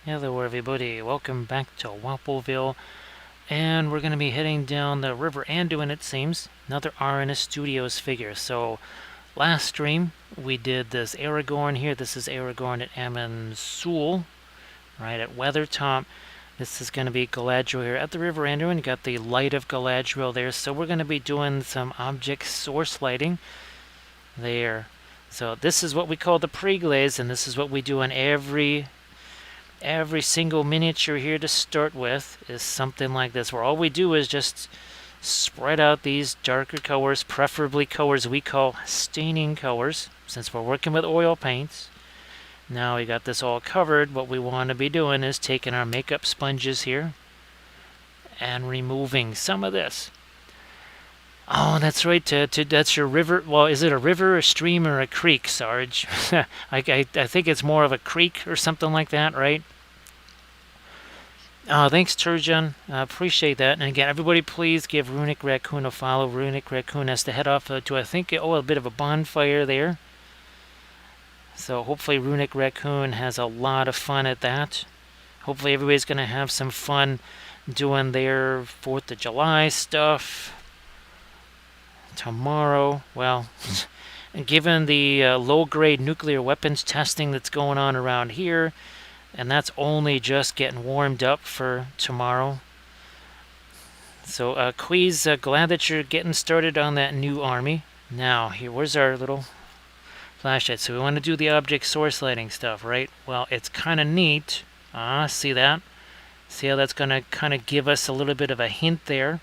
Hello everybody, welcome back to Wappelville, and we're going to be heading down the River Anduin, it seems. Another RNS Studios figure. So, last stream we did this Aragorn here. This is Aragorn at Amon Sul, right at Weathertop. This is going to be Galadriel here at the River Anduin. You got the light of Galadriel there, so we're going to be doing some object source lighting there. So this is what we call the pre-glaze, and this is what we do on every single miniature here to start with is something like this, where all we do is just spread out these darker colors, preferably colors we call staining colors, since we're working with oil paints. Now we got this all covered. What we want to be doing is taking our makeup sponges here and removing some of this. Oh, that's right. That's your river. Well, is it a river, a stream, or a creek, Sarge? I think it's more of a creek or something like that, right? Thanks, Turgeon. Appreciate that. And again, everybody, please give Runic Raccoon a follow. Runic Raccoon has to head off to, I think, a bit of a bonfire there. So hopefully Runic Raccoon has a lot of fun at that. Hopefully everybody's going to have some fun doing their 4th of July stuff tomorrow. Well, given the low-grade nuclear weapons testing that's going on around here, and that's only just getting warmed up for tomorrow. So, Queez, glad that you're getting started on that new army. Now, where's our little flashlight? So we want to do the object source lighting stuff, right? Well, it's kind of neat. See that? See how that's going to kind of give us a little bit of a hint there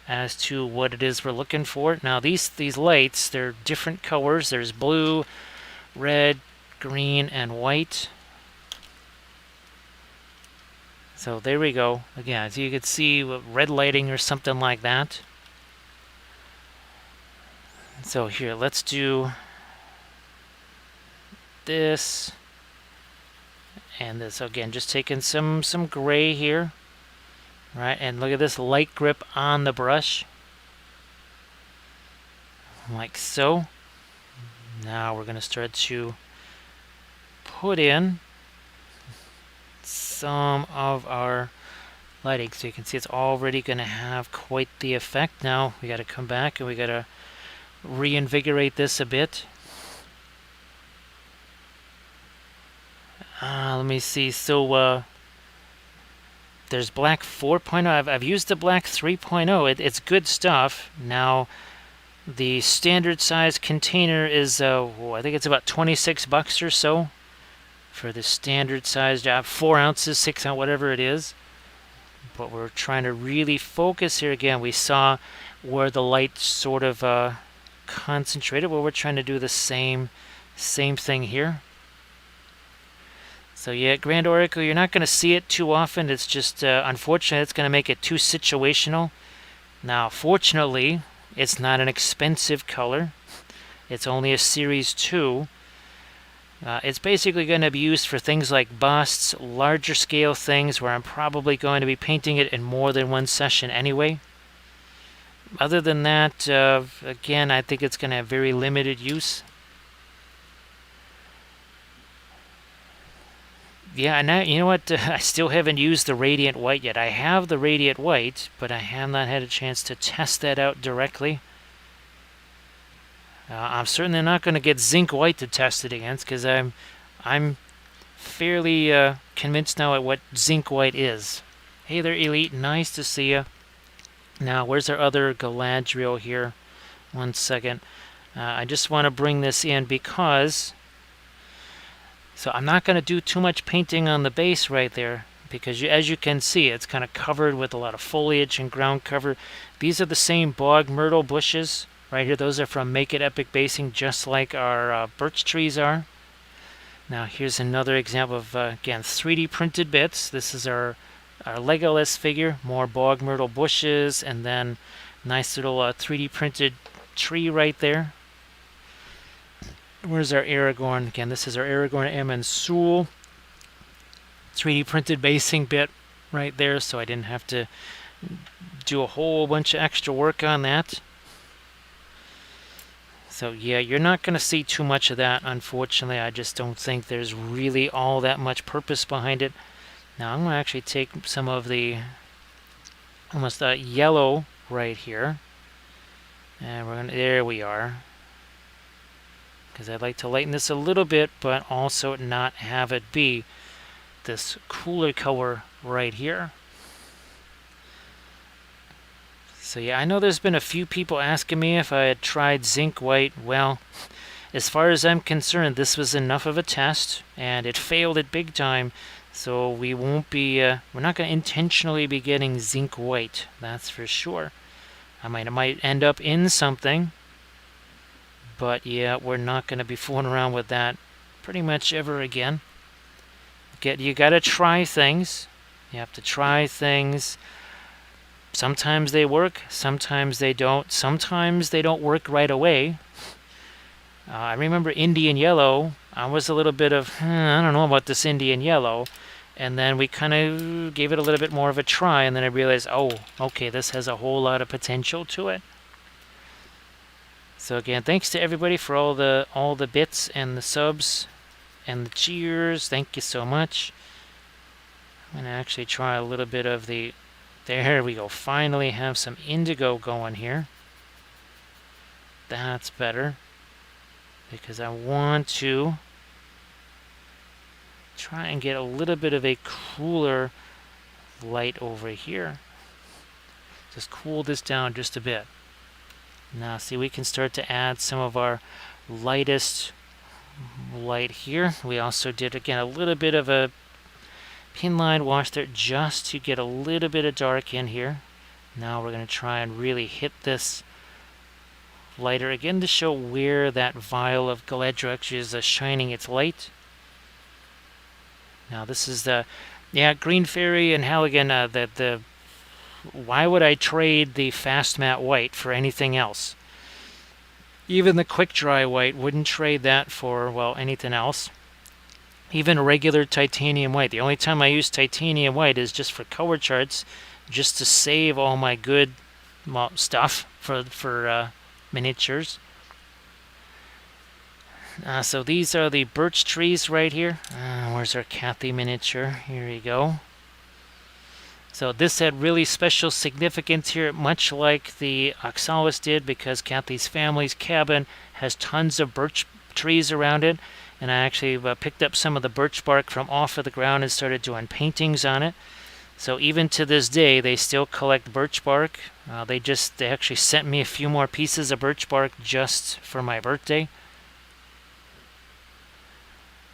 as to what it is we're looking for. Now, these lights, they're different colors. There's blue, red, green, and white. So there we go. Again, so you could see red lighting or something like that. So here, let's do this and this. Again, just taking some gray here, right? And look at this light grip on the brush, like so. Now we're going to start to put in some of our lighting, so you can see it's already going to have quite the effect. Now we got to come back and we got to reinvigorate this a bit. Let me see. So there's black 4.0. I've used the black 3.0. It's good stuff. Now the standard size container is I think it's about 26 bucks or so for the standard size job, 4 ounces, 6 ounces, whatever it is. But we're trying to really focus here. Again, we saw where the light sort of concentrated. Well, we're trying to do the same thing here. So yeah, Grand Oracle, you're not going to see it too often. It's just, unfortunately, it's going to make it too situational. Now, fortunately, it's not an expensive color. It's only a Series 2. It's basically going to be used for things like busts, larger scale things where I'm probably going to be painting it in more than one session anyway. Other than that, again, I think it's going to have very limited use. Yeah, and you know what? I still haven't used the Radiant White yet. I have the Radiant White, but I have not had a chance to test that out directly. I'm certainly not going to get Zinc White to test it against, because I'm fairly convinced now at what Zinc White is. Hey there, Elite. Nice to see you. Now, where's our other Galadriel here? 1 second. I just want to bring this in because... So I'm not going to do too much painting on the base right there, because as you can see, it's kind of covered with a lot of foliage and ground cover. These are the same bog myrtle bushes right here. Those are from Make It Epic Basing, just like our birch trees are. Now here's another example of, again, 3D printed bits. This is our Legolas figure, more bog myrtle bushes, and then nice little 3D printed tree right there. Where's our Aragorn? Again, this is our Aragorn Amon Sul 3D printed basing bit right there, so I didn't have to do a whole bunch of extra work on that. So yeah, you're not going to see too much of that, unfortunately. I just don't think there's really all that much purpose behind it. Now I'm going to actually take some of the almost yellow right here. And we're going to, there we are. Because I'd like to lighten this a little bit, but also not have it be this cooler color right here. So yeah, I know there's been a few people asking me if I had tried zinc white. Well, as far as I'm concerned, this was enough of a test, and it failed at big time. So we won't be, we're not going to intentionally be getting zinc white, that's for sure. I might end up in something, but yeah, we're not going to be fooling around with that pretty much ever again. You got to try things. You have to try things. Sometimes they work, sometimes they don't. Sometimes they don't work right away. I remember Indian yellow. I was a little bit of, I don't know about this Indian yellow. And then we kind of gave it a little bit more of a try, and then I realized, oh, okay, this has a whole lot of potential to it. So again, thanks to everybody for all the bits and the subs and the cheers. Thank you so much. I'm going to actually try a little bit of the... There we go. Finally have some indigo going here. That's better. Because I want to try and get a little bit of a cooler light over here. Just cool this down just a bit. Now see, we can start to add some of our lightest light here. We also did, again, a little bit of a pin line wash there just to get a little bit of dark in here. Now we're going to try and really hit this lighter again to show where that vial of Galadriel actually is shining its light. Now this is the, yeah, Green Fairy and Halligan, why would I trade the fast matte white for anything else? Even the quick dry white, wouldn't trade that for, well, anything else. Even regular titanium white. The only time I use titanium white is just for color charts, just to save all my good, well, stuff for miniatures. So these are the birch trees right here. Where's our Kathy miniature? Here we go. So this had really special significance here, much like the Oxalis did, because Kathy's family's cabin has tons of birch trees around it. And I actually picked up some of the birch bark from off of the ground and started doing paintings on it. So even to this day, they still collect birch bark. They actually sent me a few more pieces of birch bark just for my birthday.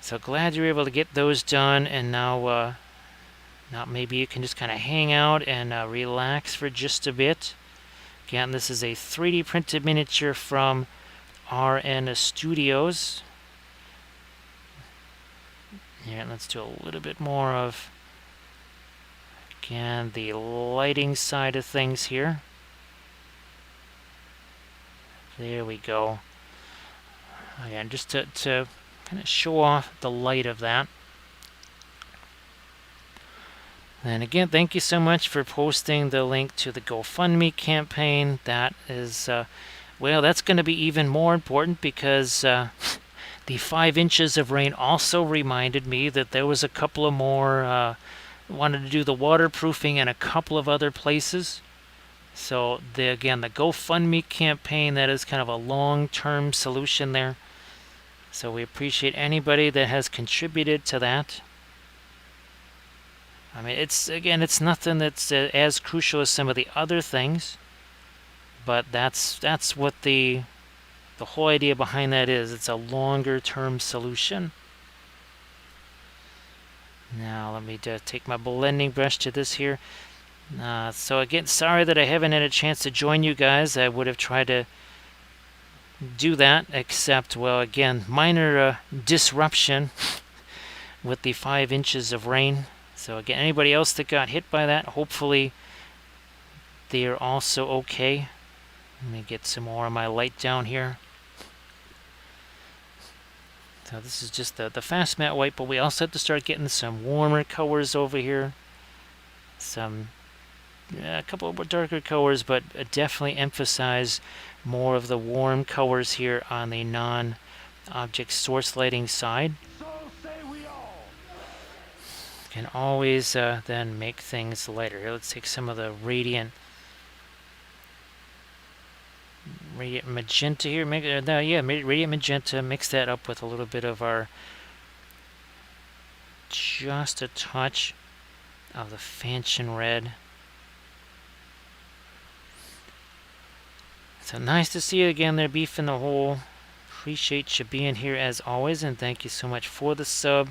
So glad you're able to get those done, and now maybe you can just kind of hang out and relax for just a bit. Again, this is a 3D printed miniature from RN Studios. Here, let's do a little bit more of, again, the lighting side of things here. There we go. Again, just to kind of show off the light of that. And again, thank you so much for posting the link to the GoFundMe campaign. That is, well, that's going to be even more important because the 5 inches of rain also reminded me that there was a couple of more, wanted to do the waterproofing in a couple of other places. So again, the GoFundMe campaign, that is kind of a long-term solution there. So we appreciate anybody that has contributed to that. I mean, it's nothing that's as crucial as some of the other things, but that's what the whole idea behind that is. It's a longer-term solution. Now let me take my blending brush to this here. So again, sorry that I haven't had a chance to join you guys. I would have tried to do that, except, well, again, minor disruption with the 5 inches of rain. So again, anybody else that got hit by that, hopefully they're also okay. Let me get some more of my light down here. So this is just the fast matte white, but we also have to start getting some warmer colors over here. A couple of darker colors, but definitely emphasize more of the warm colors here on the non-object source lighting side. Can always then make things lighter. Here, let's take some of the radiant magenta here. Make radiant magenta. Mix that up with a little bit of our, just a touch of the Fanchon red. So nice to see you again there, Beef in the Hole. Appreciate you being here as always, and thank you so much for the sub.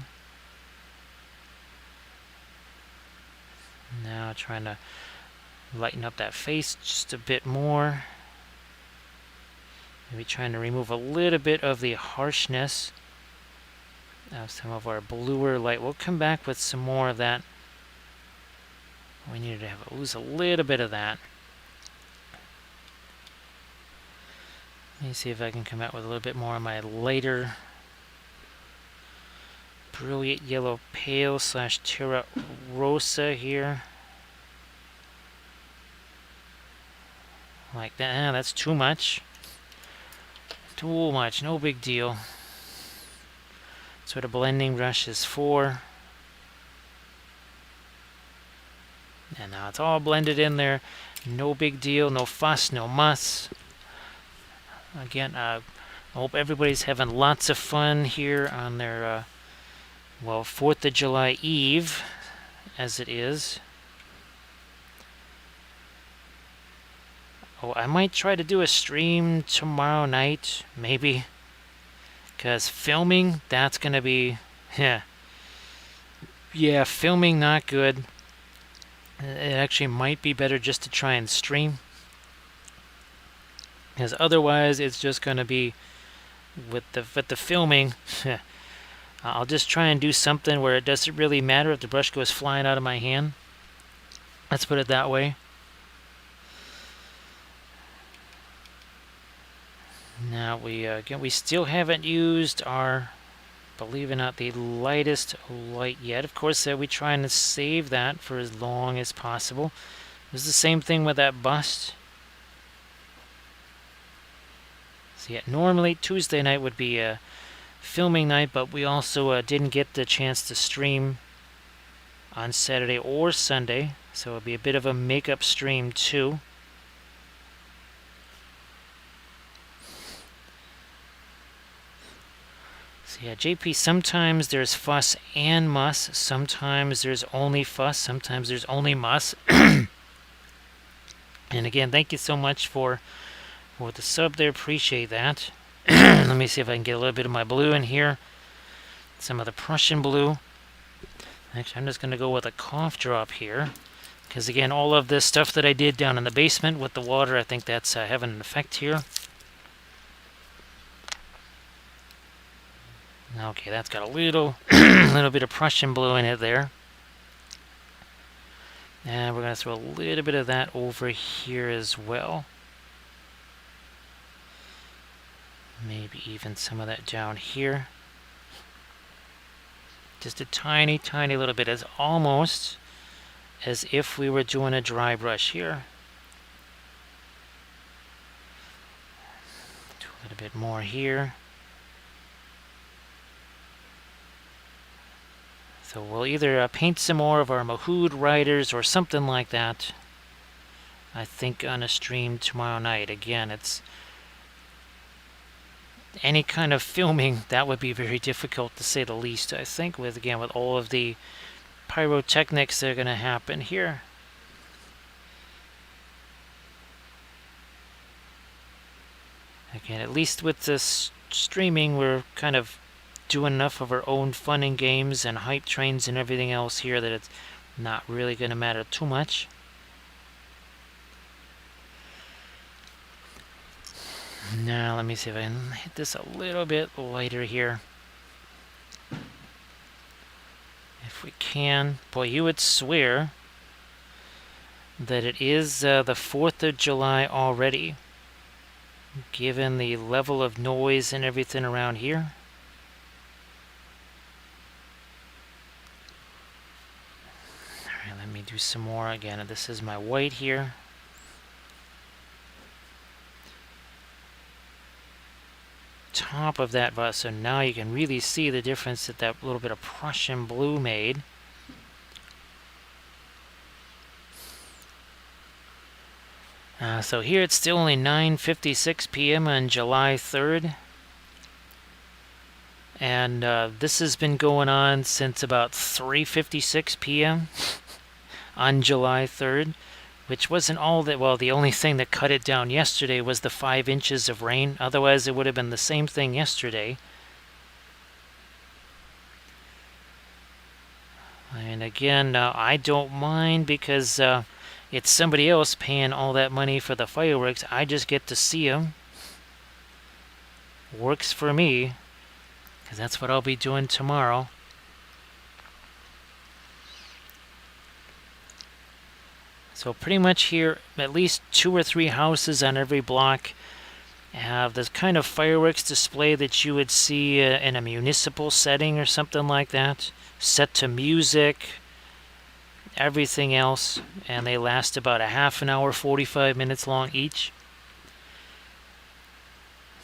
Now trying to lighten up that face just a bit more. Maybe trying to remove a little bit of the harshness of some of our bluer light. We'll come back with some more of that. We need to lose a little bit of that. Let me see if I can come out with a little bit more of my lighter brilliant yellow pale / terra rosa here. Like that. That's too much. Too much. No big deal. That's what a blending brush is for. And now it's all blended in there. No big deal. No fuss. No muss. Again, I hope everybody's having lots of fun here on their, well, 4th of July Eve, as it is. Oh, I might try to do a stream tomorrow night, maybe. Because filming, that's going to be, yeah, filming not good. It actually might be better just to try and stream. Because otherwise, it's just going to be, with the filming, I'll just try and do something where it doesn't really matter if the brush goes flying out of my hand. Let's put it that way. Now we still haven't used our, believe it or not, the lightest light yet. Of course, we try and save that for as long as possible. It's the same thing with that bust. So yeah, normally Tuesday night would be a filming night, but we also didn't get the chance to stream on Saturday or Sunday, so it'll be a bit of a makeup stream too. So yeah, JP, sometimes there's fuss and muss, sometimes there's only fuss, sometimes there's only muss. And again, thank you so much for the sub there, appreciate that. Let me see if I can get a little bit of my blue in here. Some of the Prussian blue. Actually, I'm just going to go with a cough drop here. Because again, all of this stuff that I did down in the basement with the water, I think that's having an effect here. Okay, that's got a little, little bit of Prussian blue in it there. And we're going to throw a little bit of that over here as well. Maybe even some of that down here. Just a tiny, tiny little bit. It's almost as if we were doing a dry brush here. Do a little bit more here. So we'll either paint some more of our Mahood riders or something like that. I think on a stream tomorrow night. Again, it's any kind of filming that would be very difficult to say the least. I think with all of the pyrotechnics that are going to happen here. Again, at least with this streaming, we're kind of doing enough of our own fun and games and hype trains and everything else here that it's not really going to matter too much. Now, let me see if I can hit this a little bit lighter here. If we can. Boy, you would swear that it is the 4th of July already, given the level of noise and everything around here. Alright, let me do some more again. This is my white here. Top of that bus, so now you can really see the difference that that little bit of Prussian blue made. So here it's still only 9:56 p.m. on July 3rd. And this has been going on since about 3:56 p.m. on July 3rd, which wasn't all that, well, the only thing that cut it down yesterday was the 5 inches of rain. Otherwise, it would have been the same thing yesterday. And again, I don't mind because it's somebody else paying all that money for the fireworks. I just get to see them. Works for me, because that's what I'll be doing tomorrow. So pretty much here, at least 2 or 3 houses on every block have this kind of fireworks display that you would see in a municipal setting or something like that. Set to music, everything else, and they last about a half an hour, 45 minutes long each.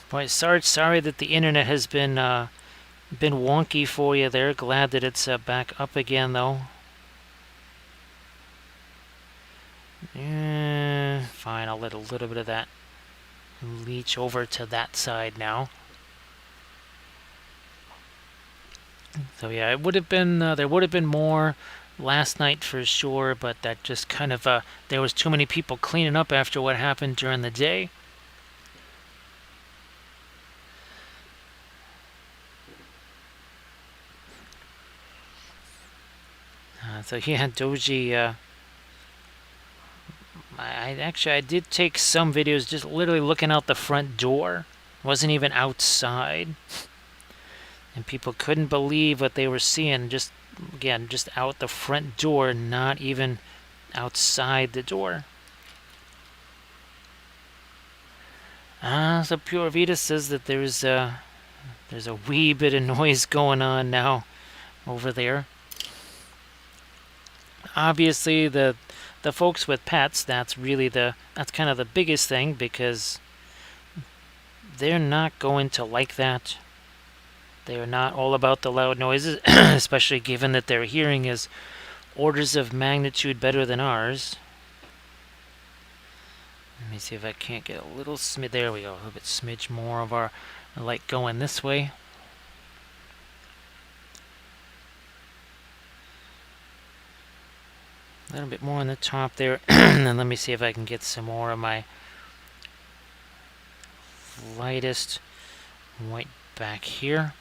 Boy, sorry that the internet has been wonky for you there. Glad that it's back up again, though. Fine, I'll let a little bit of that leach over to that side now. So yeah, it would have been there would have been more last night for sure, but that just kind of there was too many people cleaning up after what happened during the day. So yeah, Doji. I did take some videos just literally looking out the front door. Wasn't even outside. And people couldn't believe what they were seeing. Just, again, just out the front door, not even outside the door. So Pure Vita says that there's a wee bit of noise going on now over there. Obviously, the folks with pets, that's kind of the biggest thing, because they're not going to like that. They are not all about the loud noises, especially given that their hearing is orders of magnitude better than ours. Let me see if I can't get a little smidge. There we go. A little bit smidge more of our light going this way. A little bit more on the top there. And then let me see if I can get some more of my lightest white back here.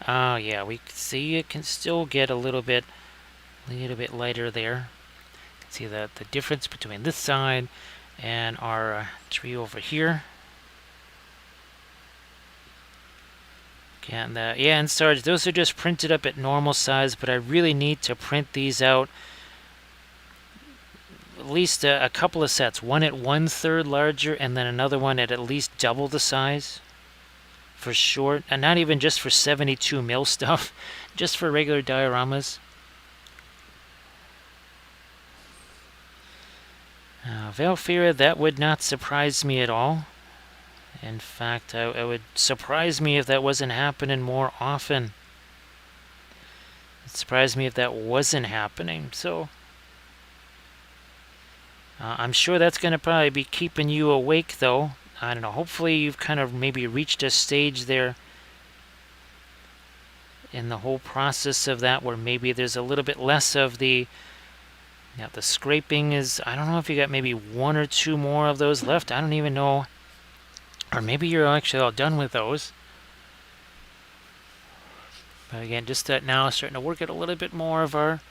Oh yeah, we see it can still get a little bit lighter there. You can see the difference between this side and our tree over here. And yeah, and Sarge, those are just printed up at normal size, but I really need to print these out at least a couple of sets. One at 1/3 larger, and then another one at least double the size for short, and not even just for 72 mil stuff, just for regular dioramas. Valfira, that would not surprise me at all. In fact, it would surprise me if that wasn't happening more often. It surprised me if that wasn't happening. So I'm sure that's going to probably be keeping you awake, though. I don't know. Hopefully you've kind of maybe reached a stage there in the whole process of that where maybe there's a little bit less of the scraping is... I don't know if you got maybe 1 or 2 more of those left. I don't even know. Or maybe you're actually all done with those. But again, just now starting to work at a little bit more of our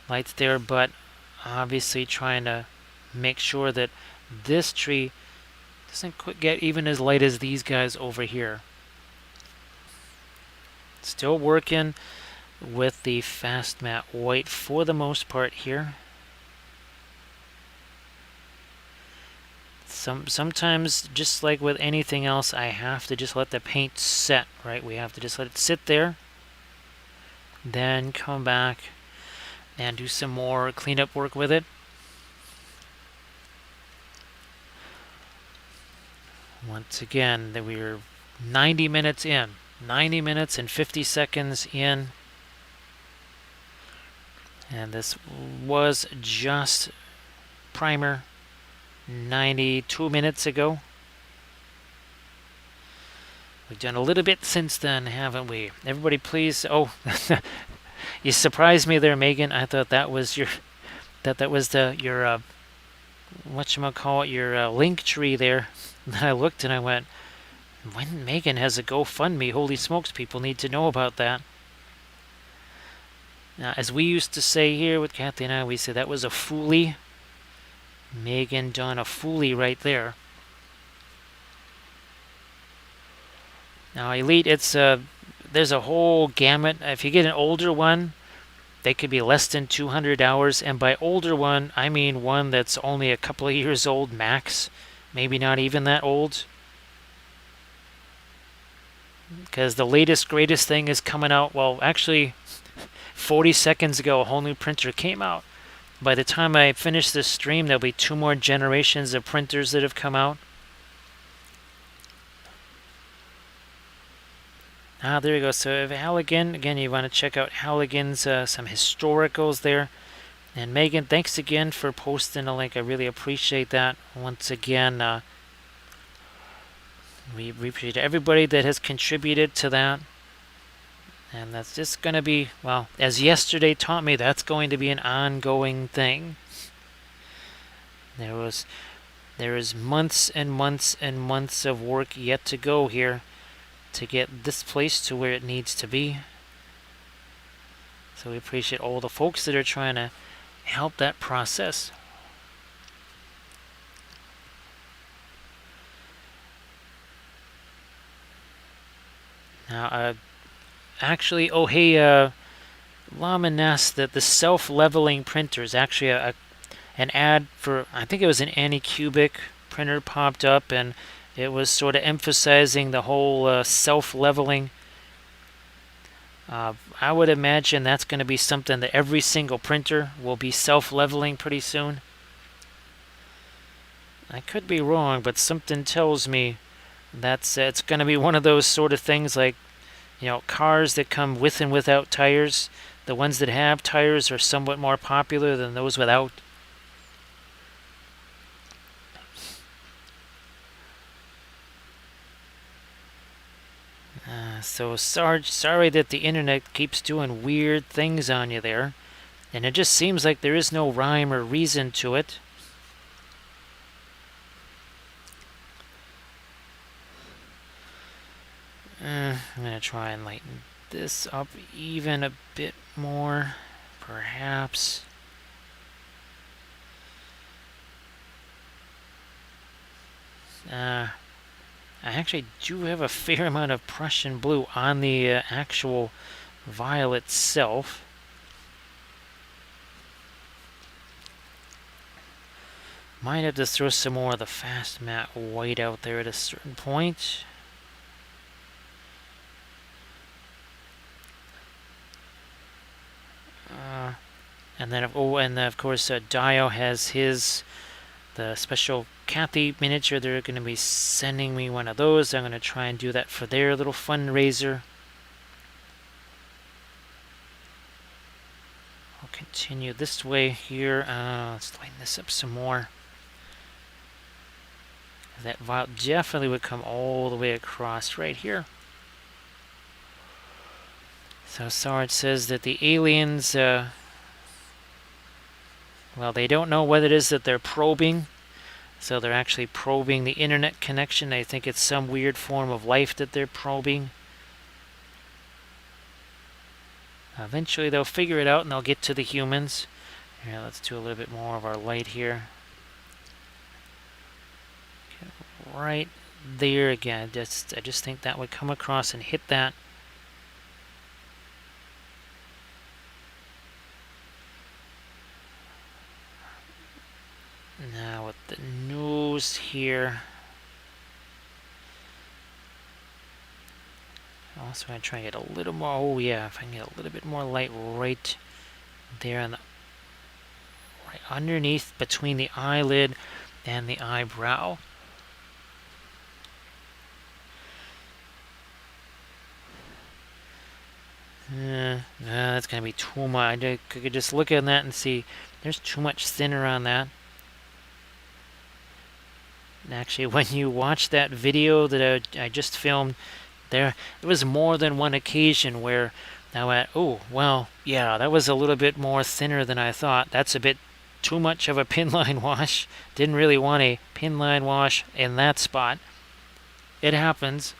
lights there, but obviously trying to make sure that this tree doesn't quite get even as light as these guys over here. Still working with the fast matte white for the most part here. Sometimes, just like with anything else, I have to just let the paint set, right? We have to just let it sit there, then come back and do some more cleanup work with it. Once again, that we're 90 minutes in. 90 minutes and 50 seconds in. And this was just primer 92 minutes ago. We've done a little bit since then, haven't we? Everybody please... Oh, you surprised me there, Megan. I thought that was your... That was your... whatchamacallit, your link tree there. And then I looked and I went, when Megan has a GoFundMe, holy smokes, people need to know about that. Now, as we used to say here with Kathy and I, we say that was a foolie. Megan done a foolie right there. Now, Elite, it's there's a whole gamut. If you get an older one, they could be less than 200 hours. And by older one, I mean one that's only a couple of years old max. Maybe not even that old. Because the latest, greatest thing is coming out. Well, actually, 40 seconds ago, a whole new printer came out. By the time I finish this stream, there'll be 2 more generations of printers that have come out. Ah, there you go. So if Halligan, again, you want to check out Halligan's some historicals there. And Megan, thanks again for posting a link. I really appreciate that. Once again, we appreciate everybody that has contributed to that. And that's just going to be, well, as yesterday taught me, that's going to be an ongoing thing. There is months and months and months of work yet to go here to get this place to where it needs to be. So we appreciate all the folks that are trying to help that process. Now, actually, oh hey, Llama Nest, that the self-leveling printer is actually an ad for, I think it was an Anycubic printer popped up, and it was sort of emphasizing the whole self-leveling. I would imagine that's going to be something that every single printer will be self-leveling pretty soon. I could be wrong, but something tells me that's it's going to be one of those sort of things like, you know, cars that come with and without tires. The ones that have tires are somewhat more popular than those without. So Sarge, sorry that the internet keeps doing weird things on you there. And it just seems like there is no rhyme or reason to it. I'm going to try and lighten this up even a bit more, perhaps. I actually do have a fair amount of Prussian blue on the actual vial itself. Might have to throw some more of the fast matte white out there at a certain point. And then, of course, Dio has the special Kathy miniature. They're going to be sending me one of those. I'm going to try and do that for their little fundraiser. I'll continue this way here. Let's lighten this up some more. That vial definitely would come all the way across right here. So Sarge says that the aliens, well, they don't know what it is that they're probing. So they're actually probing the internet connection. They think it's some weird form of life that they're probing. Eventually they'll figure it out and they'll get to the humans. Here, let's do a little bit more of our light here. Right there again. I just think that would come across and hit that. Now with the nose here. Also going to try and get a little more, oh yeah, if I can get a little bit more light right there on the, right underneath between the eyelid and the eyebrow. That's going to be too much. I could just look at that and see there's too much thinner on that. And actually, when you watch that video that I just filmed, there was more than one occasion where I went, oh, well, yeah, that was a little bit more thinner than I thought. That's a bit too much of a pin line wash. Didn't really want a pin line wash in that spot. It happens.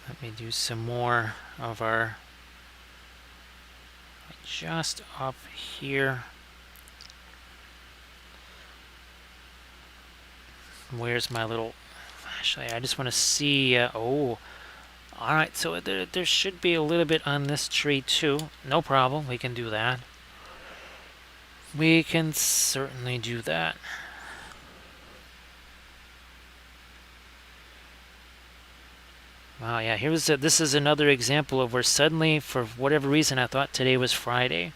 Let me do some more of our just up here. Where's my little flashlight? I just want to see. Oh, all right. So there should be a little bit on this tree too. No problem. We can do that. We can certainly do that. Wow, yeah. This is another example of where suddenly, for whatever reason, I thought today was Friday.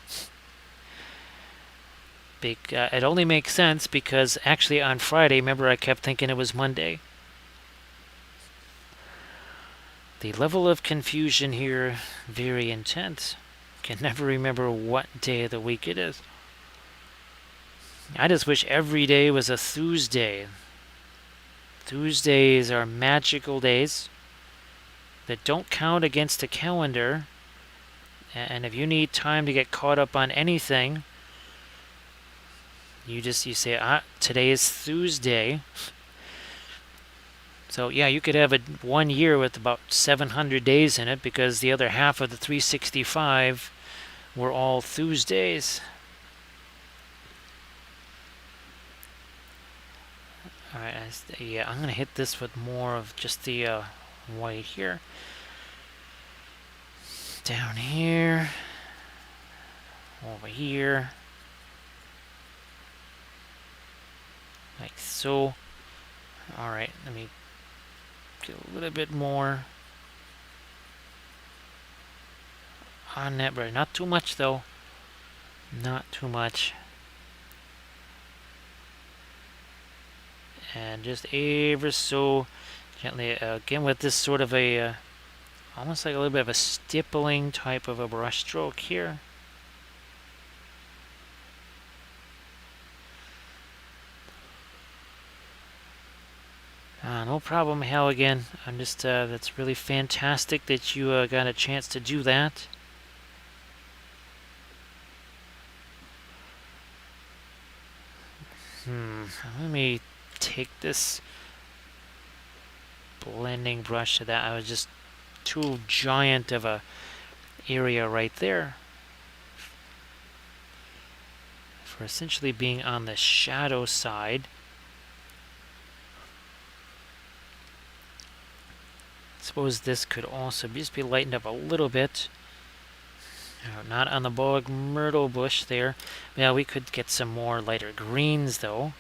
It only makes sense because actually on Friday, remember, I kept thinking it was Monday. The level of confusion here, very intense. Can never remember what day of the week it is. I just wish every day was a Tuesday. Tuesdays are magical days that don't count against the calendar. And if you need time to get caught up on anything, you say, today is Tuesday. So yeah, you could have 1 year with about 700 days in it because the other half of the 365 were all Tuesdays. Alright, yeah, I'm going to hit this with more of just the white here. Down here. Over here. Like so. Alright, let me get a little bit more on that, but not too much though. Not too much. And just ever so gently, again with this sort of a, almost like a little bit of a stippling type of a brush stroke here. No problem, Hal, again. I'm just, that's really fantastic that you got a chance to do that. Let me take this blending brush to that. I was just too giant of a area right there for essentially being on the shadow side. I suppose this could also just be lightened up a little bit. Not on the bog myrtle bush there. Yeah, we could get some more lighter greens though.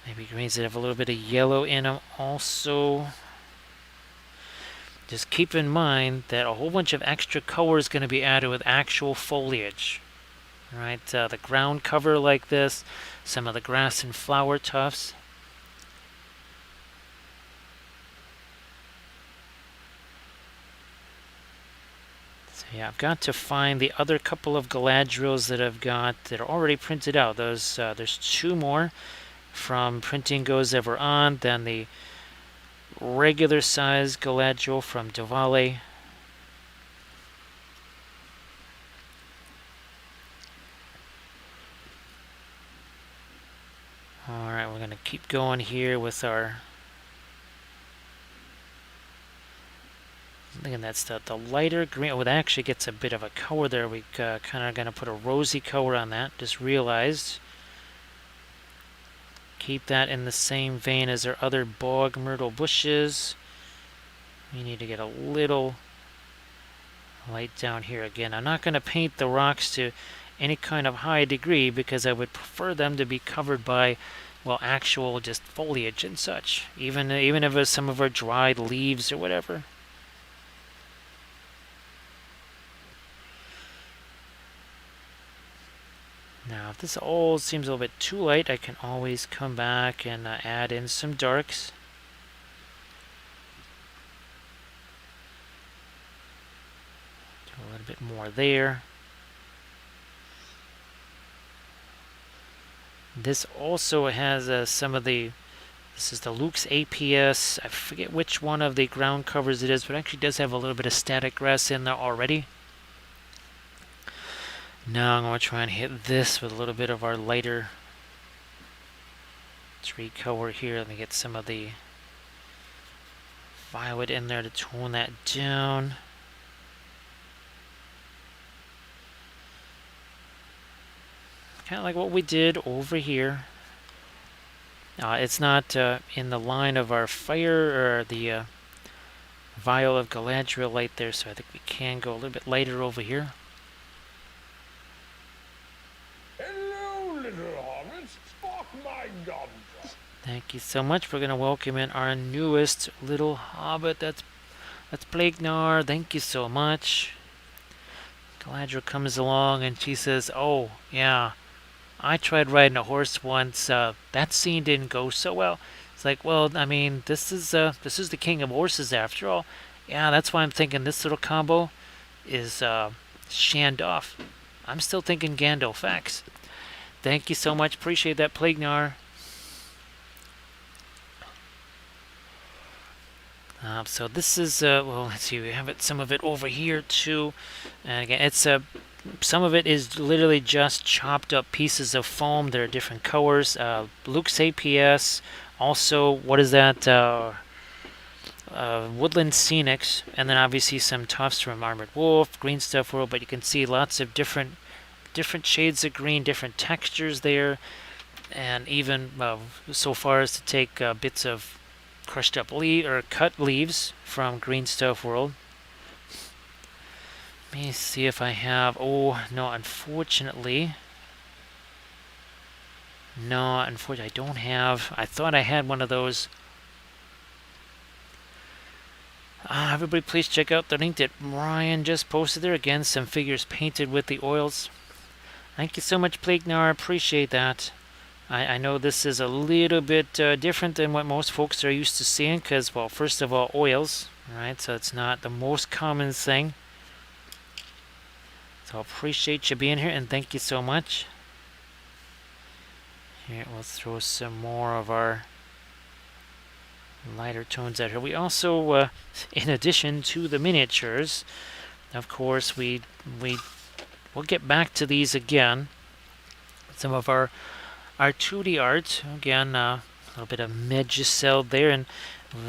Maybe greens that have a little bit of yellow in them also. Just keep in mind that a whole bunch of extra color is going to be added with actual foliage. Right, the ground cover like this, some of the grass and flower tufts. So yeah, I've got to find the other couple of Galadriels that I've got that are already printed out. Those there's 2 more from Printing Goes Ever On, then the regular size Galadriel from Diwali. Alright, we're going to keep going here with our... Again, that's the lighter green. Oh, that actually gets a bit of a color there. We kind of going to put a rosy color on that. Just realized. Keep that in the same vein as our other bog myrtle bushes. We need to get a little light down here again. I'm not going to paint the rocks to any kind of high degree because I would prefer them to be covered by, well, actual just foliage and such. Even if it's some of our dried leaves or whatever. Now, if this all seems a little bit too light, I can always come back and add in some darks. little bit more there. This also has some of the, this is the Luke's APS. I forget which one of the ground covers it is, but it actually does have a little bit of static grass in there already. Now I'm going to try and hit this with a little bit of our lighter tree cover here. Let me get some of the violet in there to tone that down. Kind of like what we did over here. It's not in the line of our fire or the vial of Galadriel light there, so I think we can go a little bit lighter over here. Hello, little hobbit. Spark my gum. Thank you so much. We're going to welcome in our newest little hobbit. That's Plaguenar. Thank you so much. Galadriel comes along and she says, "Oh, yeah, I tried riding a horse once. That scene didn't go so well." It's like, well, I mean, this is the king of horses after all. Yeah, that's why I'm thinking this little combo is Shandorf. I'm still thinking Gandalf X. Thank you so much. Appreciate that, Plaguenar. So this is, well, let's see, we have some of it over here too. And again, it's some of it is literally just chopped up pieces of foam. There are different colors. Luke's APS. Also, what is that? Woodland Scenics. And then obviously some tufts from Armored Wolf, Green Stuff World. But you can see lots of different shades of green, different textures there. And even so far as to take bits of crushed up or cut leaves from Green Stuff World. Let me see if I have, oh no, unfortunately I don't have. I thought I had one of those. Everybody please check out the link that Ryan just posted there. Again, some figures painted with the oils. Thank you so much, Plaguenar, appreciate that. I know this is a little bit different than what most folks are used to seeing because, well, first of all, oils, right? So it's not the most common thing. So I appreciate you being here and thank you so much. Here, we'll throw some more of our lighter tones out here. We also, in addition to the miniatures, of course, we'll get back to these again. Some of our 2D art, again, a little bit of Megicel there, and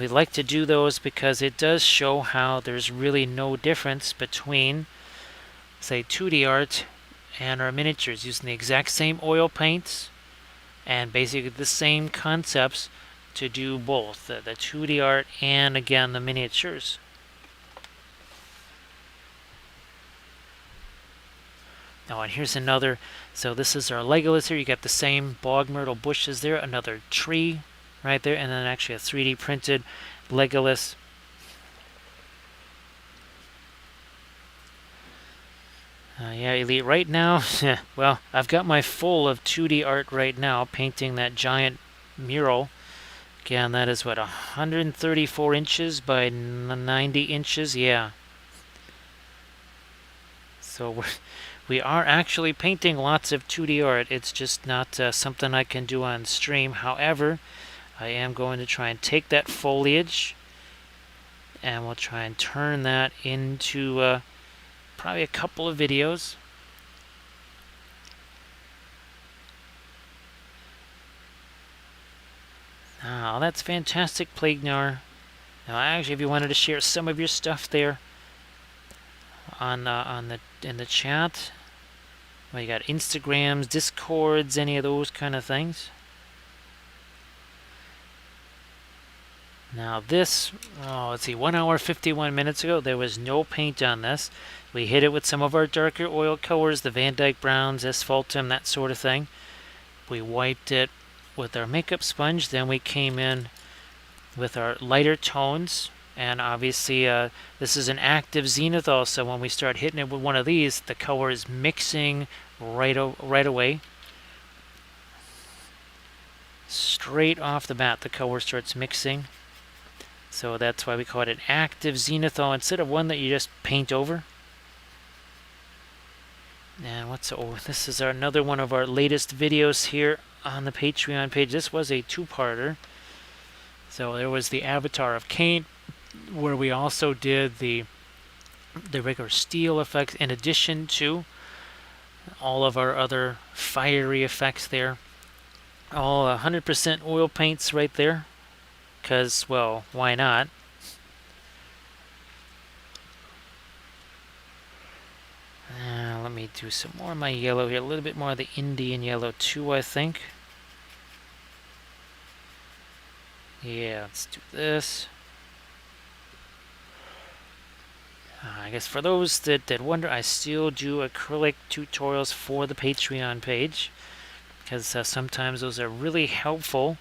we like to do those because it does show how there's really no difference between, say, 2D art and our miniatures, using the exact same oil paints and basically the same concepts to do both, the 2D art and, again, the miniatures. Oh, and here's another. So this is our Legolas here. You got the same bog myrtle bushes there. Another tree right there. And then actually a 3D printed Legolas. Yeah, Elite. Right now, well, I've got my full of 2D art right now, painting that giant mural. Again, that is what, 134 inches by 90 inches? Yeah. So we are actually painting lots of 2D art. It's just not something I can do on stream. However, I am going to try and take that foliage and we'll try and turn that into probably a couple of videos. Oh, that's fantastic, Plaguenar. Now, actually, if you wanted to share some of your stuff there in the chat, well, you got Instagrams, Discords, any of those kind of things. Now this, let's see, 1 hour 51 minutes ago, there was no paint on this. We hit it with some of our darker oil colors, the Van Dyke Browns, Asphaltum, that sort of thing. We wiped it with our makeup sponge, then we came in with our lighter tones, and obviously this is an active zenithal, so when we start hitting it with one of these, the color is mixing right away. Straight off the bat, the color starts mixing. So that's why we call it an active zenithal instead of one that you just paint over. And this is another one of our latest videos here on the Patreon page. This was a two-parter. So there was the Avatar of Cain, where we also did the regular steel effects in addition to all of our other fiery effects there. All 100% oil paints right there, because, well, why not? Let me do some more of my yellow here, a little bit more of the Indian yellow too, I think. Yeah, let's do this. I guess for those that wonder, I still do acrylic tutorials for the Patreon page, because sometimes those are really helpful.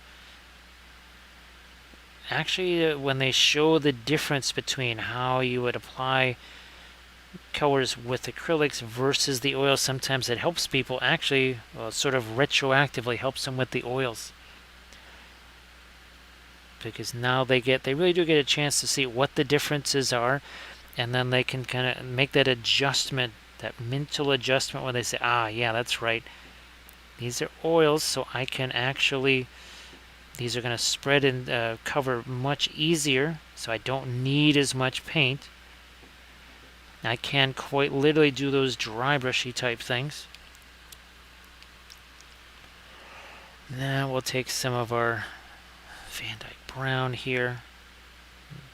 Actually, when they show the difference between how you would apply colors with acrylics versus the oils, sometimes it helps people actually, sort of retroactively helps them with the oils. Because now they really do get a chance to see what the differences are, and then they can kind of make that adjustment, that mental adjustment where they say, ah, yeah, that's right. These are oils, so I can actually, these are going to spread and cover much easier, so I don't need as much paint. I can quite literally do those dry brushy type things. Now we'll take some of our Van Dyke Brown here.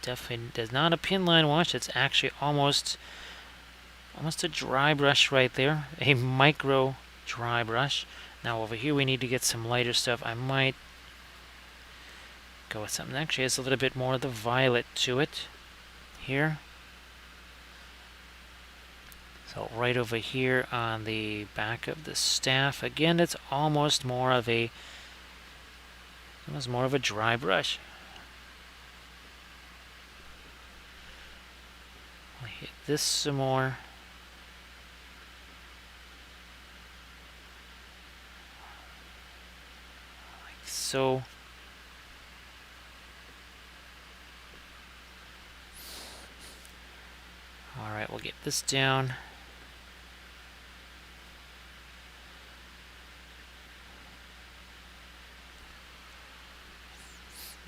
Definitely does not a pin line wash. It's actually almost a dry brush right there. A micro dry brush. Now over here we need to get some lighter stuff. I might go with something that actually has a little bit more of the violet to it here. So right over here on the back of the staff, again, it's almost more of a dry brush. I'll hit this some more. Like so. Alright, we'll get this down.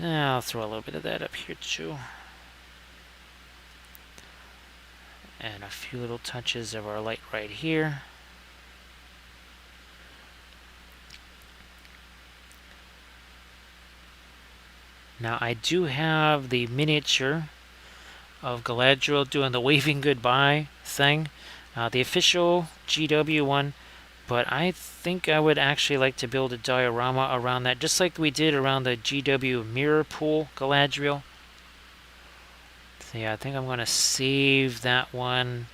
Now I'll throw a little bit of that up here too. And a few little touches of our light right here. Now I do have the miniature of Galadriel doing the waving goodbye thing. The official GW one. But I think I would actually like to build a diorama around that, just like we did around the GW Mirror Pool Galadriel. So yeah, I think I'm going to save that one.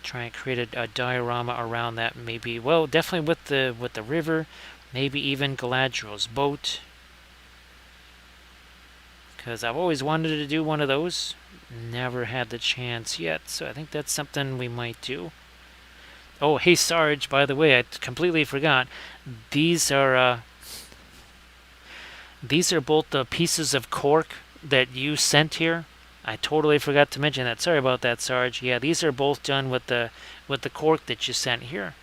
Try and create a diorama around that, maybe. Well, definitely with the river, maybe even Galadriel's boat. Because I've always wanted to do one of those. Never had the chance yet, so I think that's something we might do. Oh, hey Sarge, by the way, I completely forgot. These are both the pieces of cork that you sent here. I totally forgot to mention that. Sorry about that, Sarge. Yeah, these are both done with the cork that you sent here.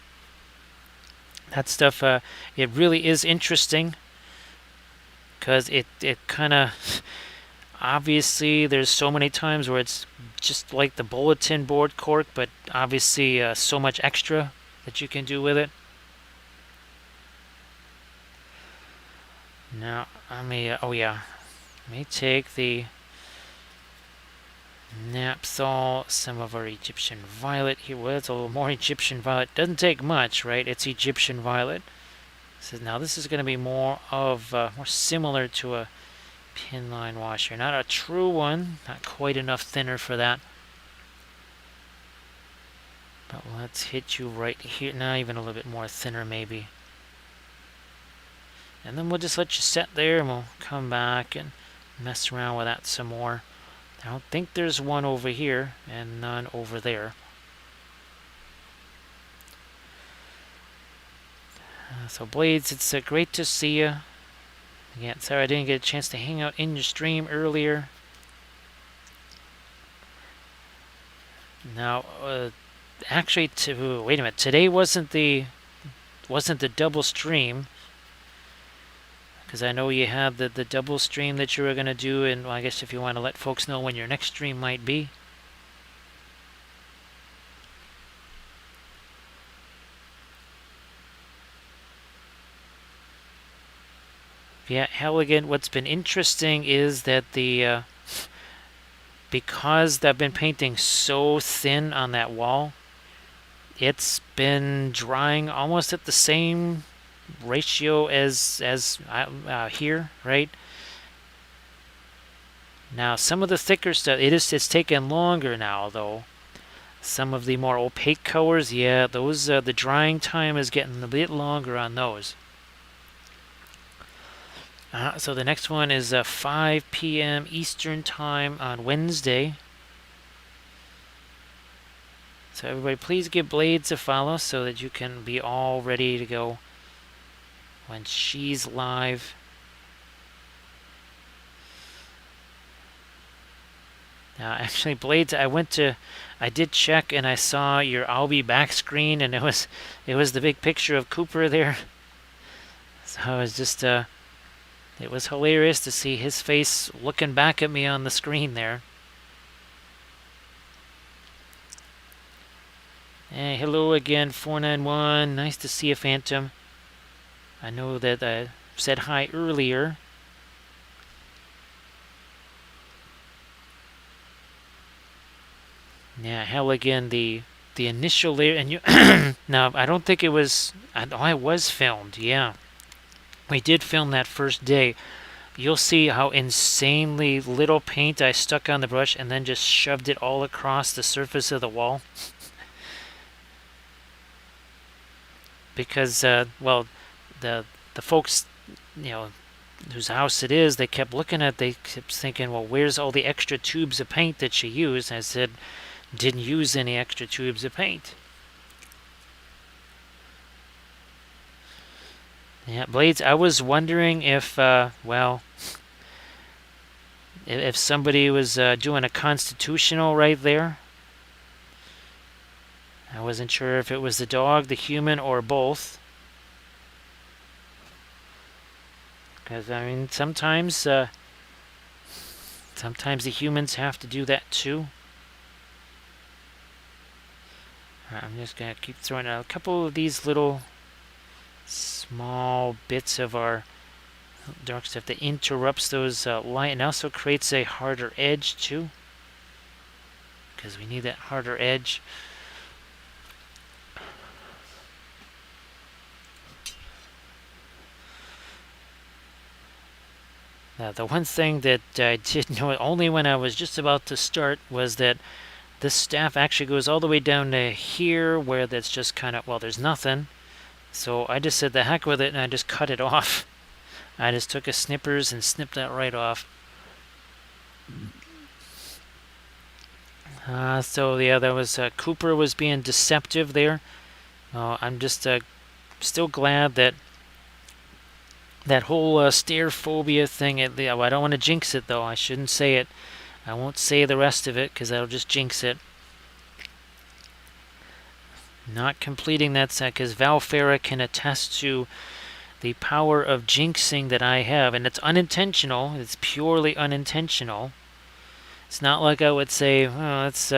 That stuff, it really is interesting, because it kind of, obviously there's so many times where it's just like the bulletin board cork, but obviously so much extra that you can do with it. Now, let me take the Napthol, some of our Egyptian violet here. Well, it's a little more Egyptian violet. Doesn't take much, right? It's Egyptian violet. So now this is going to be more similar to a pin line washer. Not a true one, not quite enough thinner for that. But let's hit you right here. Now even a little bit more thinner maybe. And then we'll just let you set there and we'll come back and mess around with that some more. I don't think there's one over here and none over there. So Blades, it's great to see you. Again, sorry I didn't get a chance to hang out in your stream earlier. Now, actually, wait a minute. Today wasn't the double stream, because I know you had the double stream that you were going to do, and well, I guess if you want to let folks know when your next stream might be. Yeah, Halligan, what's been interesting is that because I've been painting so thin on that wall, it's been drying almost at the same ratio as here, right? Now, some of the thicker stuff, it's taken longer now, though. Some of the more opaque colors, yeah, those the drying time is getting a bit longer on those. So the next one is 5 p.m. Eastern Time on Wednesday. So everybody, please give Blades a follow so that you can be all ready to go when she's live. Now, actually, Blades, I did check and I saw your I'll be back screen, and it was the big picture of Cooper there. So it was just it was hilarious to see his face looking back at me on the screen there. Hey, hello again, 491. Nice to see you, Phantom. I know that I said hi earlier. Yeah, Halligan, the initial layer, and you. Now, I don't think it was. I was filmed. Yeah, we did film that first day. You'll see how insanely little paint I stuck on the brush and then just shoved it all across the surface of the wall. Because, well, the folks, whose house it is, they kept looking at it, they kept thinking, well, where's all the extra tubes of paint that she used? I said, didn't use any extra tubes of paint. Yeah, Blades, I was wondering if, well, if somebody was doing a constitutional right there. I wasn't sure if it was the dog, the human, or both. Because, I mean, sometimes the humans have to do that too. Right, I'm just going to keep throwing out a couple of these little small bits of our dark stuff that interrupts those light, and also creates a harder edge too, because we need that harder edge. Now, the one thing that I did know only when I was just about to start was that this staff actually goes all the way down to here, where that's just kind of, well, there's nothing. So I just said the heck with it, and I just cut it off. I just took a snippers and snipped that right off. So yeah, that was Cooper was being deceptive there. I'm just still glad that that whole stair phobia thing. I don't want to jinx it though. I shouldn't say it. I won't say the rest of it because that'll just jinx it. Not completing that set because Valfera can attest to the power of jinxing that I have, and it's unintentional. It's purely unintentional. It's not like I would say, oh, that's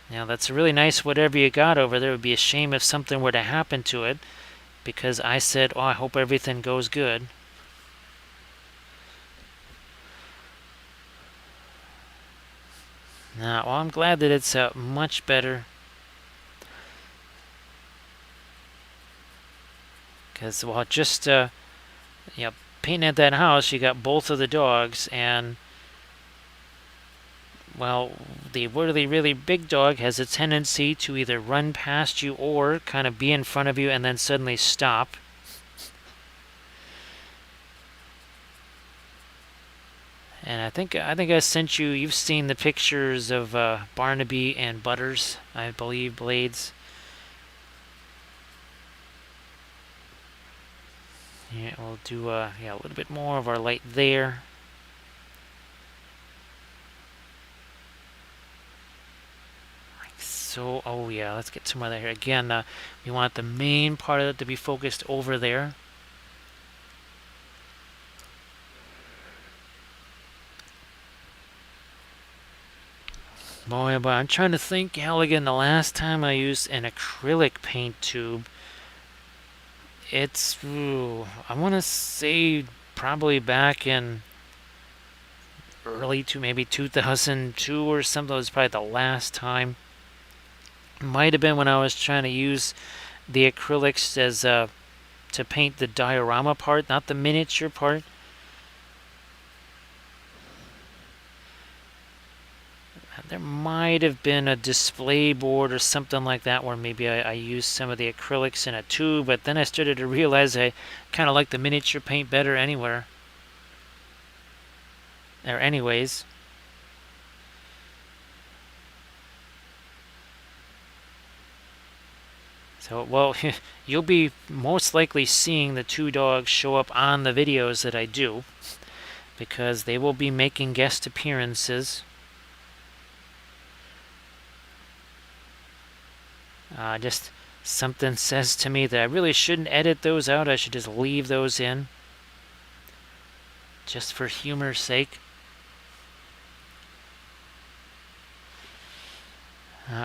that's really nice whatever you got over there. It would be a shame if something were to happen to it, because I said, oh, I hope everything goes good. Now, well, I'm glad that it's much better. Because, well, just, painting at that house, you got both of the dogs, and, well, the really, really big dog has a tendency to either run past you or kind of be in front of you and then suddenly stop. And I think I sent you, you've seen the pictures of Barnaby and Butters, I believe, Blades. Yeah, we'll do a little bit more of our light there. Like So, oh yeah, let's get some of that here. Again, we want the main part of it to be focused over there. Boy, but I'm trying to think, Halligan, the last time I used an acrylic paint tube, it's, I want to say probably back in early to maybe 2002 or something. That was probably the last time. Might have been when I was trying to use the acrylics as to paint the diorama part, not the miniature part. There might have been a display board or something like that where maybe I used some of the acrylics in a tube, but then I started to realize I kind of like the miniature paint better anywhere. Or anyways. So, well, you'll be most likely seeing the two dogs show up on the videos that I do, because they will be making guest appearances. Just something says to me that I really shouldn't edit those out. I should just leave those in, just for humor's sake.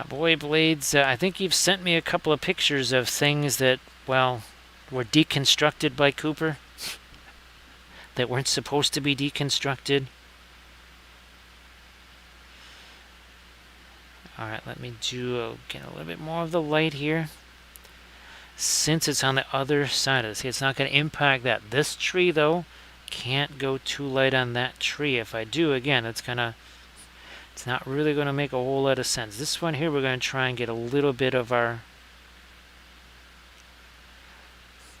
Boy Blades, I think you've sent me a couple of pictures of things that, well, were deconstructed by Cooper, that weren't supposed to be deconstructed. Alright, let me get a little bit more of the light here. Since it's on the other side of this, it's not going to impact that. This tree, though, can't go too light on that tree. If I do, again, it's not really going to make a whole lot of sense. This one here, we're going to try and get a little bit of our...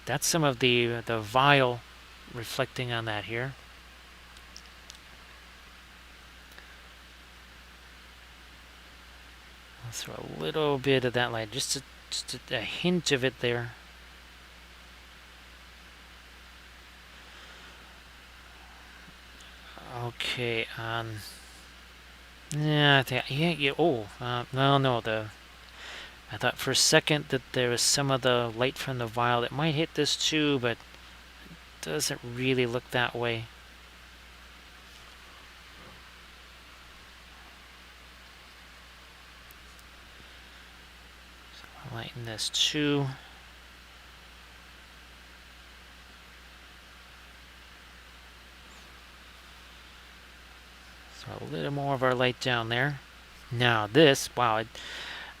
That's some of the vial reflecting on that here. I'll throw a little bit of that light, just a hint of it there. Okay, yeah, I think, yeah, oh, no, I thought for a second that there was some of the light from the vial that might hit this too, but it doesn't really look that way. So I'll lighten this too. So a little more of our light down there. Now this, wow,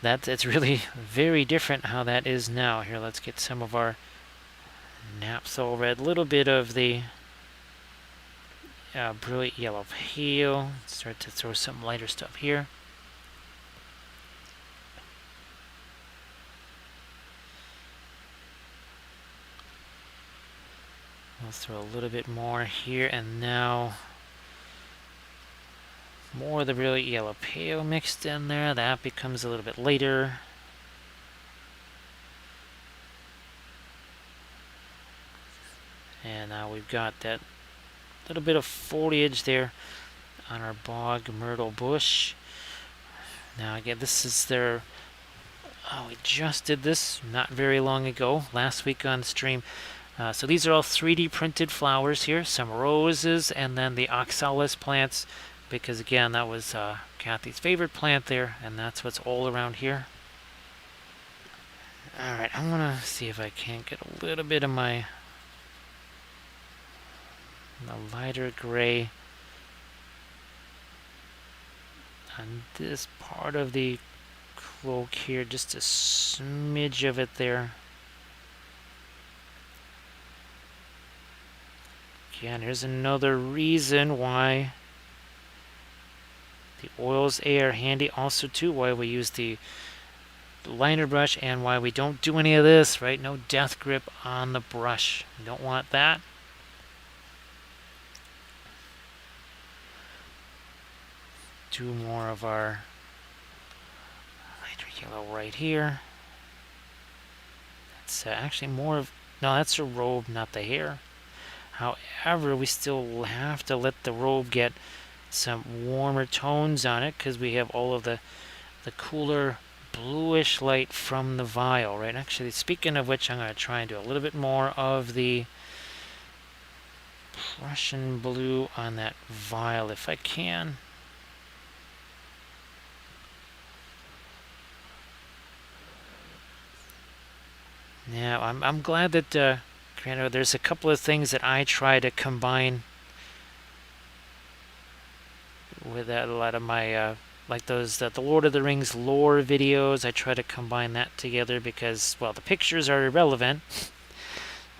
it's really very different how that is now. Here, let's get some of our naphthalene red, a little bit of the brilliant yellow pale. Start to throw some lighter stuff here. I'll throw a little bit more here, and now more of the brilliant yellow pale mixed in there. That becomes a little bit lighter. And now we've got that little bit of foliage there on our bog myrtle bush. Now again, this is their... Oh, we just did this not very long ago, last week on stream. So these are all 3D printed flowers here, some roses, and then the oxalis plants, because again, that was Kathy's favorite plant there, and that's what's all around here. Alright, I'm gonna see if I can't get a little bit of the lighter gray on this part of the cloak here, just a smidge of it there. Again, here's another reason why the oils are handy also too, why we use the liner brush and why we don't do any of this, right? No death grip on the brush. You don't want that. Do more of our lighter yellow right here. That's actually more of... No, that's a robe, not the hair. However, we still have to let the robe get some warmer tones on it because we have all of the cooler bluish light from the vial, right? Actually, speaking of which, I'm going to try and do a little bit more of the Prussian blue on that vial if I can. Yeah, I'm glad that there's a couple of things that I try to combine with a lot of my like those the Lord of the Rings lore videos. I try to combine that together because, well, the pictures are irrelevant,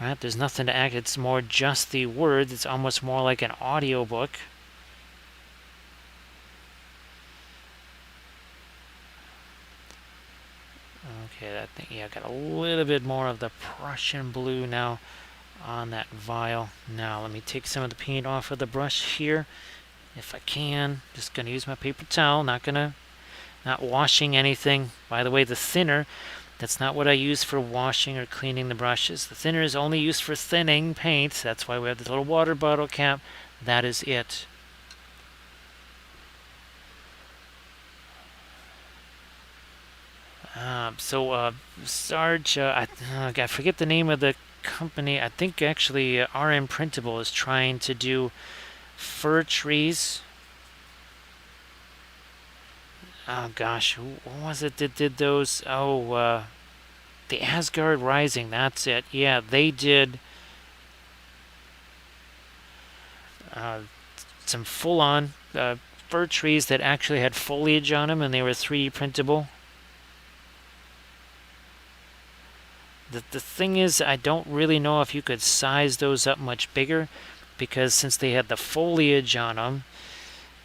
right? There's nothing to act. It's more just the words. It's almost more like an audio book. Okay, that thing. Yeah, got a little bit more of the Prussian blue now on that vial. Now let me take some of the paint off of the brush here, if I can. Just gonna use my paper towel. Not washing anything. By the way, the thinner, that's not what I use for washing or cleaning the brushes. The thinner is only used for thinning paint. That's why we have this little water bottle cap. That is it. Sarge, I forget the name of the company. I think actually RM Printable is trying to do fir trees. Oh gosh, who was it that did those? Oh, the Asgard Rising. That's it. Yeah, they did some full-on fir trees that actually had foliage on them, and they were 3D printable. The thing is, I don't really know if you could size those up much bigger, because since they had the foliage on them,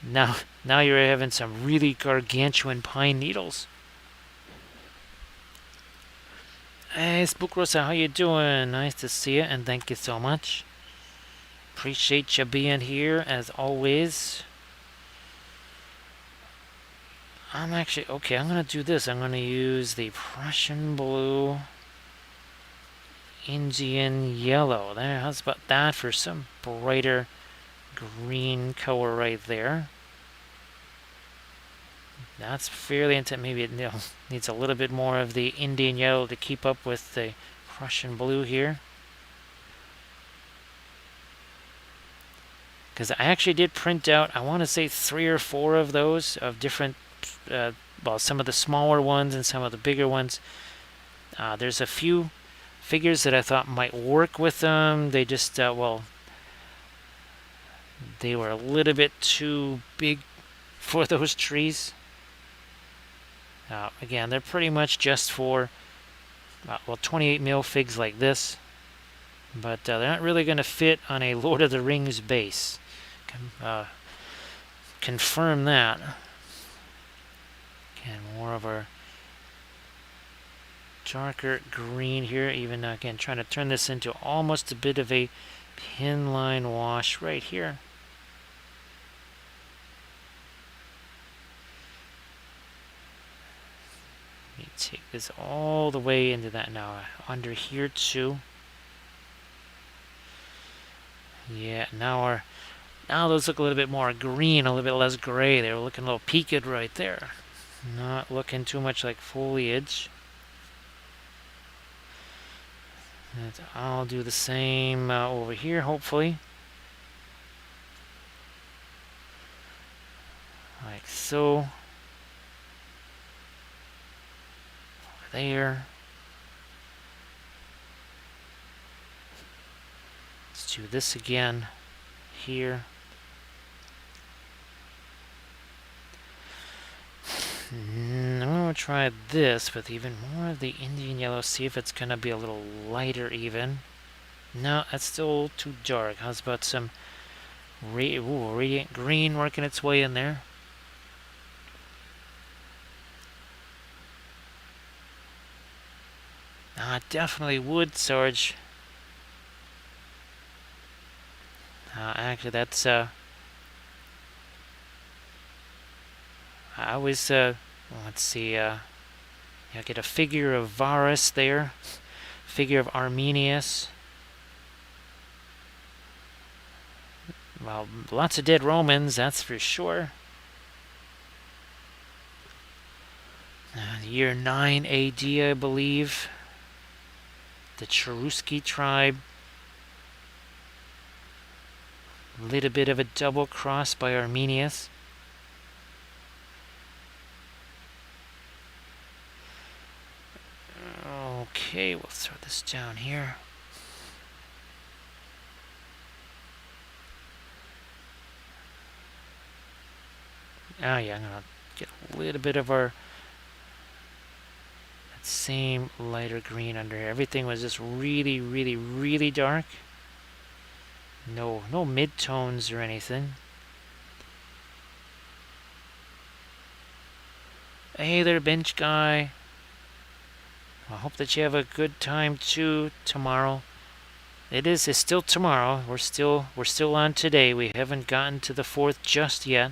now you're having some really gargantuan pine needles. Hey, Spook Rosa, how you doing? Nice to see you, and thank you so much. Appreciate you being here, as always. I'm going to do this. I'm going to use the Prussian blue, Indian yellow. There, how's about that for some brighter green color right there? That's fairly intense. Maybe it needs a little bit more of the Indian yellow to keep up with the Prussian blue here. Because I actually did print out, I want to say 3 or 4 of those of different, well, some of the smaller ones and some of the bigger ones. There's a few figures that I thought might work with them. They just, well, they were a little bit too big for those trees. Again, they're pretty much just for, well, 28 mil figs like this. But they're not really going to fit on a Lord of the Rings base. Confirm that. Again, more of our darker green here. Even again, trying to turn this into almost a bit of a pin line wash right here. Let me take this all the way into that now. Under here too. Yeah, now those look a little bit more green, a little bit less gray. They were looking a little peaked right there. Not looking too much like foliage. And I'll do the same over here, hopefully. Like so. Over there. Let's do this again here. I'm going to try this with even more of the Indian yellow, see if it's going to be a little lighter even. No, that's still too dark. How's about some radiant green working its way in there? Definitely would, Sarge. Actually, that's I always let's see. I get a figure of Varus there, figure of Arminius. Well, lots of dead Romans, that's for sure. Year 9 AD, I believe. The Cherusci tribe. A little bit of a double cross by Arminius. Okay, we'll throw this down here. Oh yeah, I'm gonna get a little bit of our that same lighter green under here. Everything was just really, really, really dark. No mid-tones or anything. Hey there, bench guy. I hope that you have a good time too tomorrow. It's still tomorrow. We're still on today. We haven't gotten to the 4th just yet.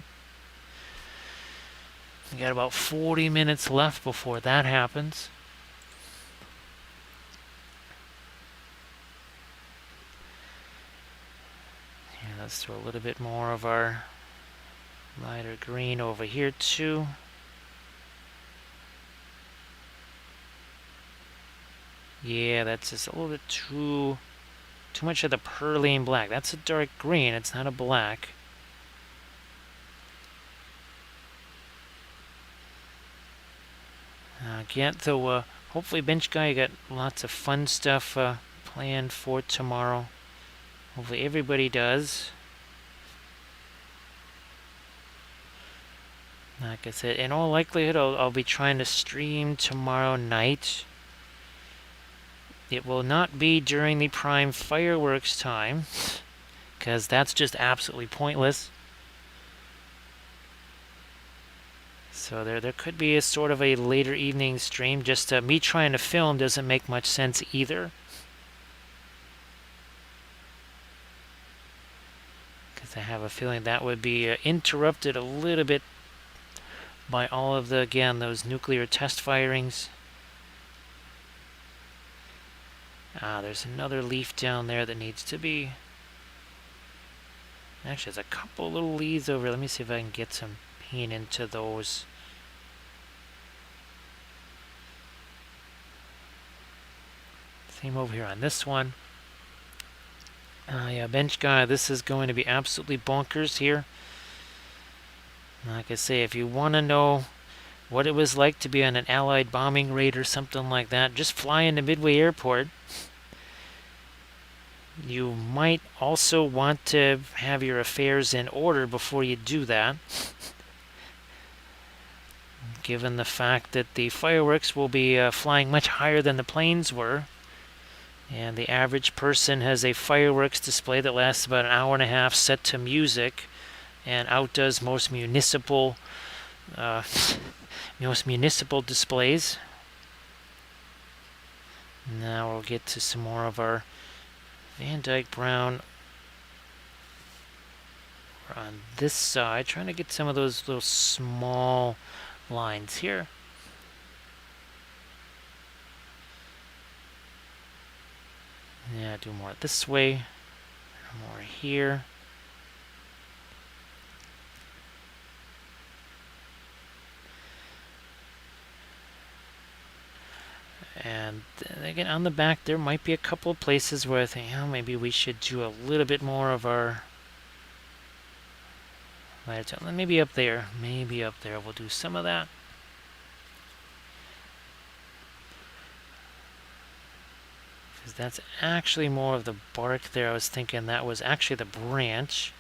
We got about 40 minutes left before that happens. Yeah, let's throw a little bit more of our lighter green over here too. Yeah, that's just a little bit too much of the perline black. That's a dark green. It's not a black. Again, though, hopefully, bench guy, you got lots of fun stuff planned for tomorrow. Hopefully, everybody does. Like I said, in all likelihood, I'll be trying to stream tomorrow night. It will not be during the prime fireworks time, because that's just absolutely pointless. So there could be a sort of a later evening stream. Just me trying to film doesn't make much sense either. Because I have a feeling that would be interrupted a little bit by all of the, again, those nuclear test firings. There's another leaf down there that needs to be... Actually, there's a couple little leaves over. Let me see if I can get some paint into those. Same over here on this one. Yeah, bench guy, this is going to be absolutely bonkers here. Like I say, if you want to know what it was like to be on an Allied bombing raid or something like that, just fly into Midway Airport. You might also want to have your affairs in order before you do that. Given the fact that the fireworks will be flying much higher than the planes were. And the average person has a fireworks display that lasts about an hour and a half set to music and outdoes most municipal displays. Now we'll get to some more of our Van Dyke Brown on this side, trying to get some of those little small lines here. Yeah, do more this way, more here. And again, on the back, there might be a couple of places where I think, oh, maybe we should do a little bit more of our lighter tone. Maybe up there. Maybe up there we'll do some of that. Because that's actually more of the bark there. I was thinking that was actually the branch.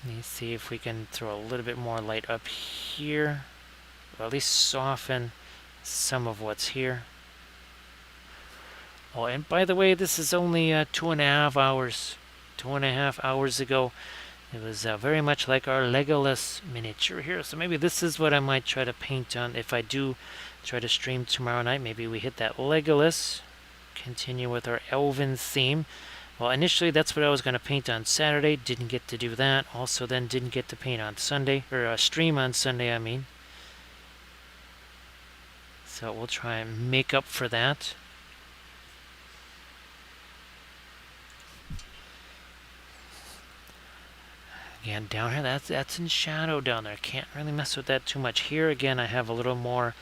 Let me see if we can throw a little bit more light up here. Or at least soften some of what's here. Oh, and by the way, this is only 2.5 hours. 2.5 hours ago. It was very much like our Legolas miniature here. So maybe this is what I might try to paint on if I do try to stream tomorrow night. Maybe we hit that Legolas. Continue with our Elven theme. Well, initially that's what I was going to paint on Saturday. Didn't get to do that. Also then didn't get to paint on Sunday. Or stream on Sunday, I mean. So we'll try and make up for that. Again, down here, that's in shadow down there. Can't really mess with that too much. Here, again, I have a little more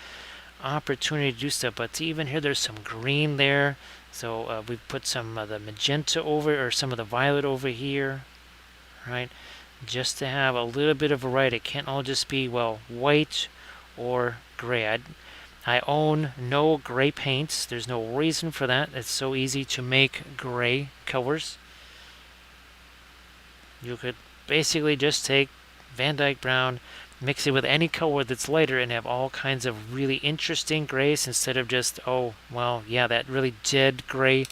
opportunity to do stuff. But even here, there's some green there. So we've put some of the magenta over, or some of the violet over here, right? Just to have a little bit of variety. It can't all just be, well, white or gray. I own no gray paints. There's no reason for that. It's so easy to make gray colors. You could basically just take Van Dyke Brown, mix it with any color that's lighter, and have all kinds of really interesting grays instead of just, oh, well, yeah, that really dead gray.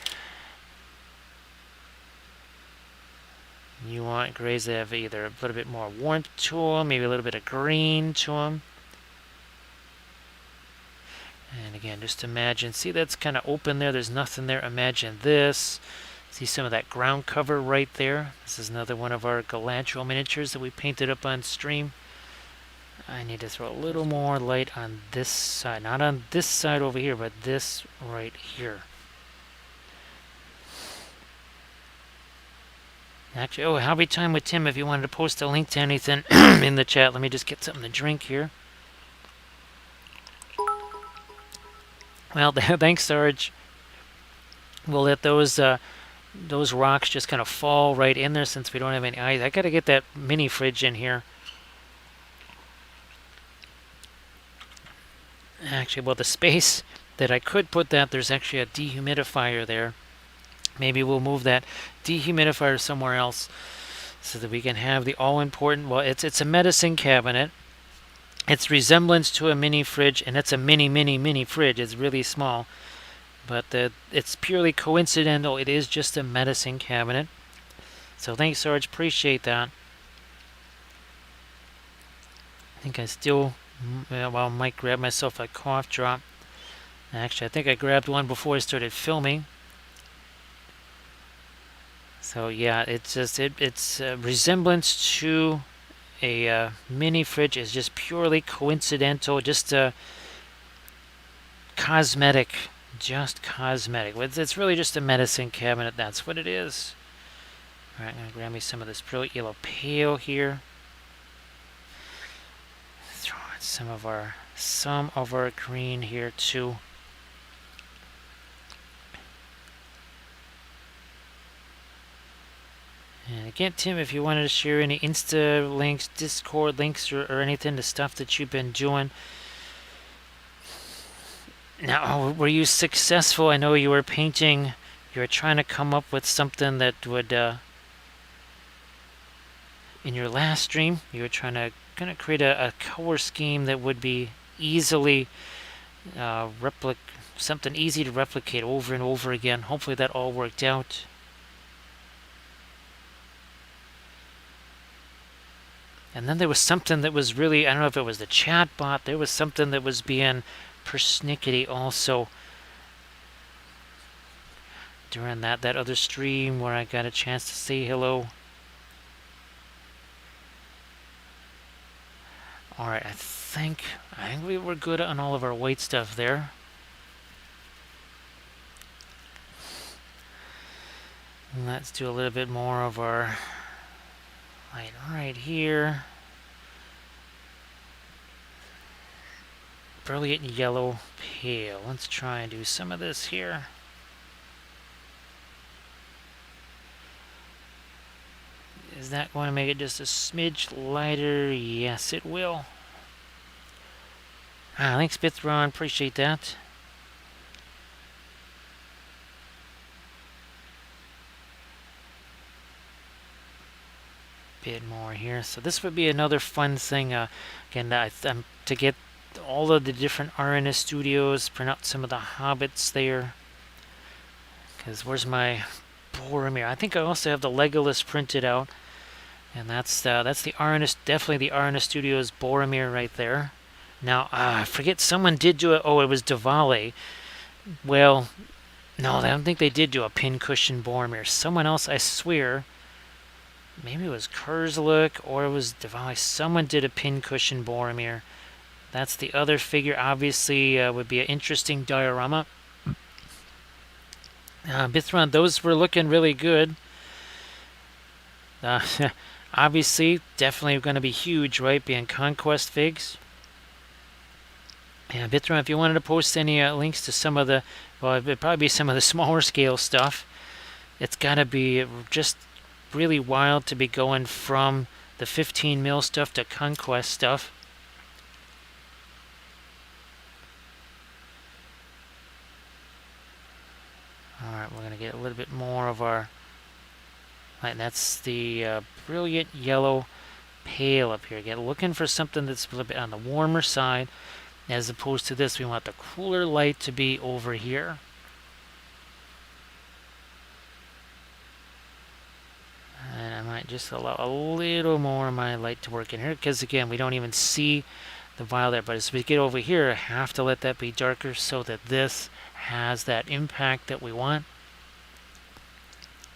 You want grays that have either a little bit more warmth to them, maybe a little bit of green to them. And again, just imagine, see that's kind of open there, there's nothing there. Imagine this. See some of that ground cover right there. This is another one of our Galadriel miniatures that we painted up on stream. I need to throw a little more light on this side. Not on this side over here, but this right here. Actually, oh, hobby time with Tim if you wanted to post a link to anything in the chat. Let me just get something to drink here. Well, thanks, Sarge. We'll let those rocks just kind of fall right in there since we don't have any eyes. I got to get that mini fridge in here. Actually, well, the space that I could put that, there's actually a dehumidifier there. Maybe we'll move that dehumidifier somewhere else so that we can have the all-important, well, it's a medicine cabinet. It's resemblance to a mini fridge, and it's a mini fridge. It's really small. But it's purely coincidental. It is just a medicine cabinet. So thanks, Sarge. Appreciate that. I think I still, well, might grab myself a cough drop. Actually, I think I grabbed one before I started filming. So yeah, it's just it's resemblance to a mini fridge is just purely coincidental, just cosmetic, just cosmetic. It's really just a medicine cabinet. That's what it is. All right, I'm gonna grab me some of this brilliant yellow pale here. Throw in some of our green here too. And again, Tim, if you wanted to share any Insta links, Discord links, or anything, the stuff that you've been doing. Now, were you successful? I know you were painting, you were trying to come up with something that would, in your last stream, you were trying to kind of create a color scheme that would be easily, something easy to replicate over and over again. Hopefully that all worked out. And then there was something that was really, I don't know if it was the chat bot, there was something that was being persnickety also during that other stream where I got a chance to say hello. Alright, I think we were good on all of our white stuff there. Let's do a little bit more of our light right here. Brilliant yellow pale. Let's try and do some of this here. Is that going to make it just a smidge lighter? Yes, it will. Thanks, Bithron. Appreciate that. Bit more here. So this would be another fun thing. Again, to get all of the different RNS studios, print out some of the hobbits there. Because where's my Boromir? I think I also have the Legolas printed out. And that's the RNS, definitely the RNS Studios Boromir right there. Now, I forget, someone did do it. Oh, it was Diwali. Well, no, I don't think they did do a pincushion Boromir. Someone else, I swear, maybe it was Kurzluk or it was Diwali. Someone did a pincushion Boromir. That's the other figure. Obviously, would be an interesting diorama. Bithron, those were looking really good. Uh, obviously, definitely going to be huge, right? Being conquest figs. And Bitron, if you wanted to post any links to some of the, well, it'd probably be some of the smaller scale stuff. It's got to be just really wild to be going from the 15 mil stuff to conquest stuff. Alright, we're going to get a little bit more of our... Right, that's the brilliant yellow pale up here. Again, looking for something that's a little bit on the warmer side, as opposed to this. We want the cooler light to be over here. And I might just allow a little more of my light to work in here, because again, we don't even see the violet. But as we get over here, I have to let that be darker so that this has that impact that we want.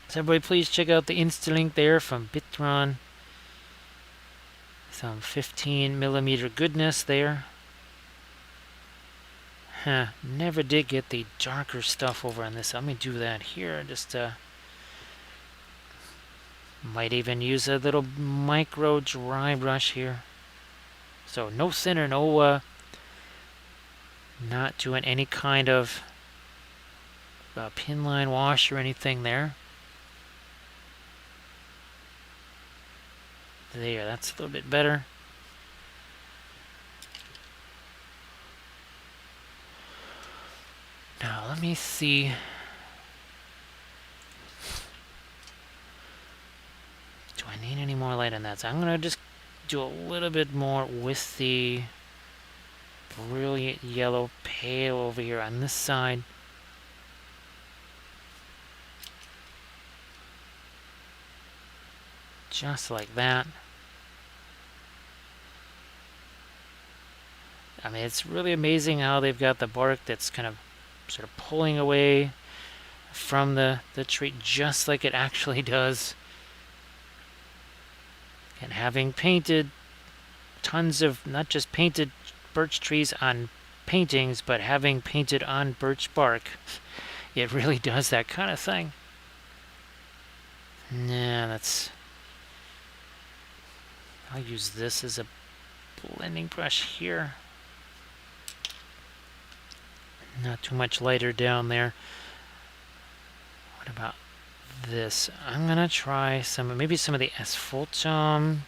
So everybody please check out the Insta-link there from Bitron. Some 15 millimeter goodness there. Huh, never did get the darker stuff over on this. Let me do that here. Just might even use a little micro dry brush here. So no thinner, no not doing any kind of pin line wash or anything there. There, that's a little bit better. Now let me see. Do I need any more light on that? So I'm gonna just do a little bit more with the brilliant yellow pale over here on this side. Just like that. I mean, it's really amazing how they've got the bark that's kind of sort of pulling away from the tree just like it actually does. And having painted tons of, not just painted birch trees on paintings, but having painted on birch bark, it really does that kind of thing. Nah, that's... I'll use this as a blending brush here. Not too much lighter down there. What about this? I'm gonna try some, maybe some of the asphaltum.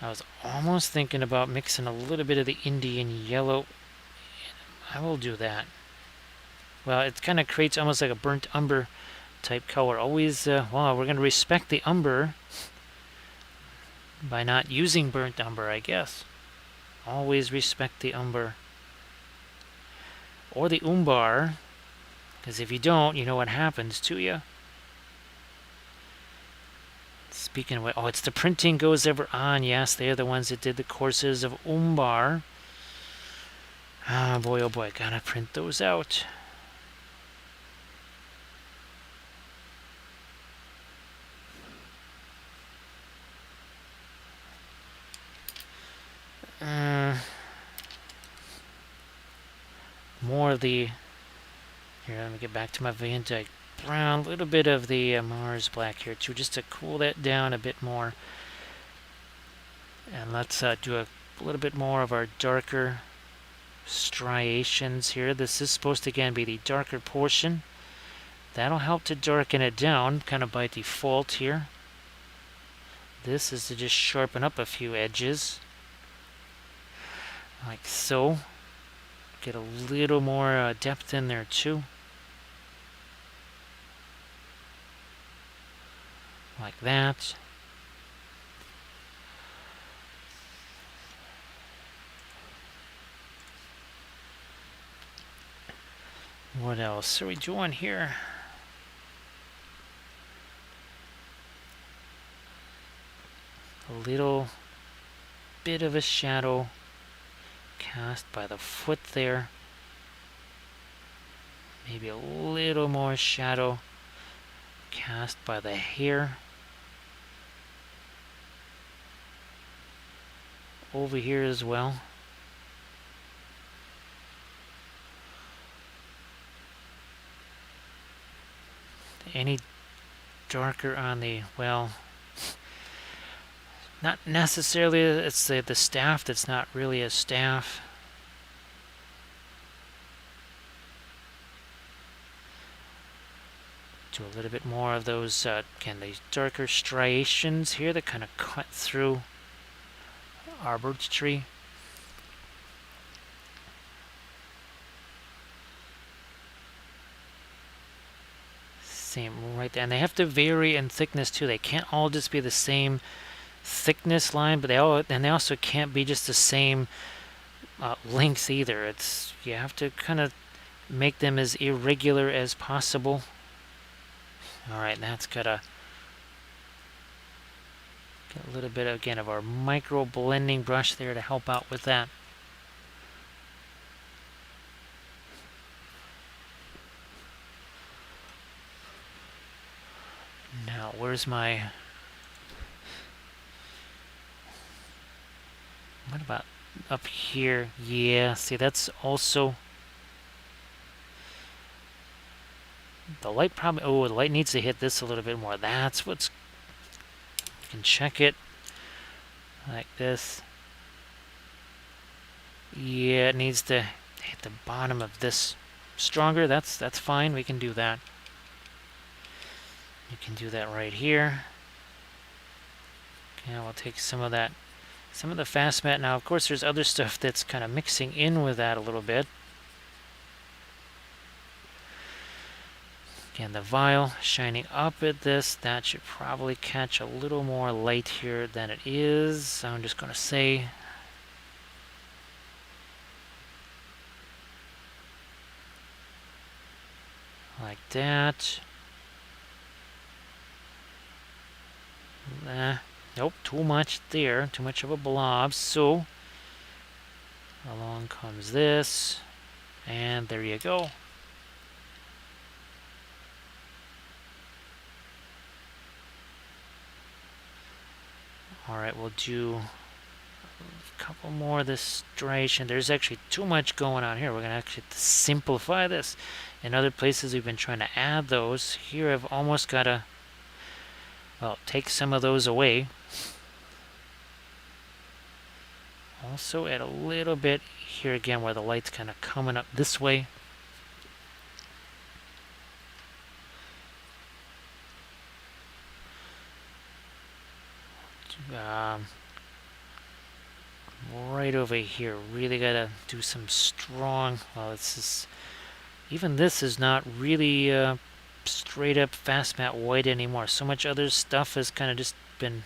I was almost thinking about mixing a little bit of the Indian yellow. I will do that. Well, it kind of creates almost like a burnt umber type color. Always, well, we're going to respect the umber by not using burnt umber, I guess. Always respect the umber. Or the umbar. Because if you don't, you know what happens to you. Speaking of what, oh, it's the Printing Goes Ever On. Yes, they're the ones that did the courses of umbar. Ah, boy, oh boy, gotta print those out. More of the... Here, let me get back to my Van Dyke brown. A little bit of the Mars black here, too, just to cool that down a bit more. And let's do a little bit more of our darker striations here. This is supposed to, again, be the darker portion. That'll help to darken it down, kind of by default here. This is to just sharpen up a few edges. Like so. Get a little more depth in there too. Like that. What else are we doing here? A little bit of a shadow cast by the foot there. Maybe a little more shadow cast by the hair. Over here as well. Any darker on the, well, not necessarily, it's the staff that's not really a staff. Do a little bit more of those, again, these darker striations here that kind of cut through our birch tree. Same right there. And they have to vary in thickness too. They can't all just be the same thickness line, but they also can't be just the same length either. You have to kind of make them as irregular as possible. All right, that's got a little bit again of our micro blending brush there to help out with that. Now, where's my... What about up here? Yeah, see, that's also... The light probably... Oh, the light needs to hit this a little bit more. That's what's... You can check it like this. Yeah, it needs to hit the bottom of this stronger. That's fine. We can do that. You can do that right here. Okay, we'll take some of that, some of the fast matte. Now, of course, there's other stuff that's kind of mixing in with that a little bit. Again, the vial shining up at this, that should probably catch a little more light here than it is. So I'm just going to say like that. Nope, too much there, too much of a blob. So along comes this, and there you go. Alright, we'll do a couple more of this striation. There's actually too much going on here. We're going to actually simplify this. In other places we've been trying to add those. Here I've almost got to, well, take some of those away. Also add a little bit here again where the light's kind of coming up this way. Right over here, really gotta do some strong. Well, even this is not really straight up fast matte white anymore. So much other stuff has kind of just been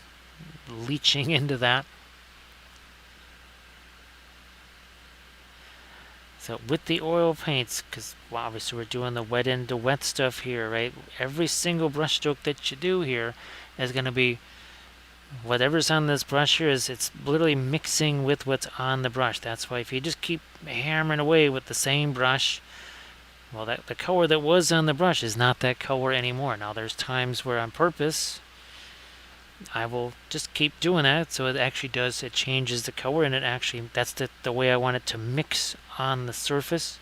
leaching into that. So with the oil paints, because well, obviously we're doing the wet end to wet stuff here, right? Every single brush stroke that you do here is going to be whatever's on this brush here it's literally mixing with what's on the brush. That's why if you just keep hammering away with the same brush, well, the color that was on the brush is not that color anymore. Now there's times where on purpose I will just keep doing that, so it changes the color, and that's the way I want it to mix on the surface.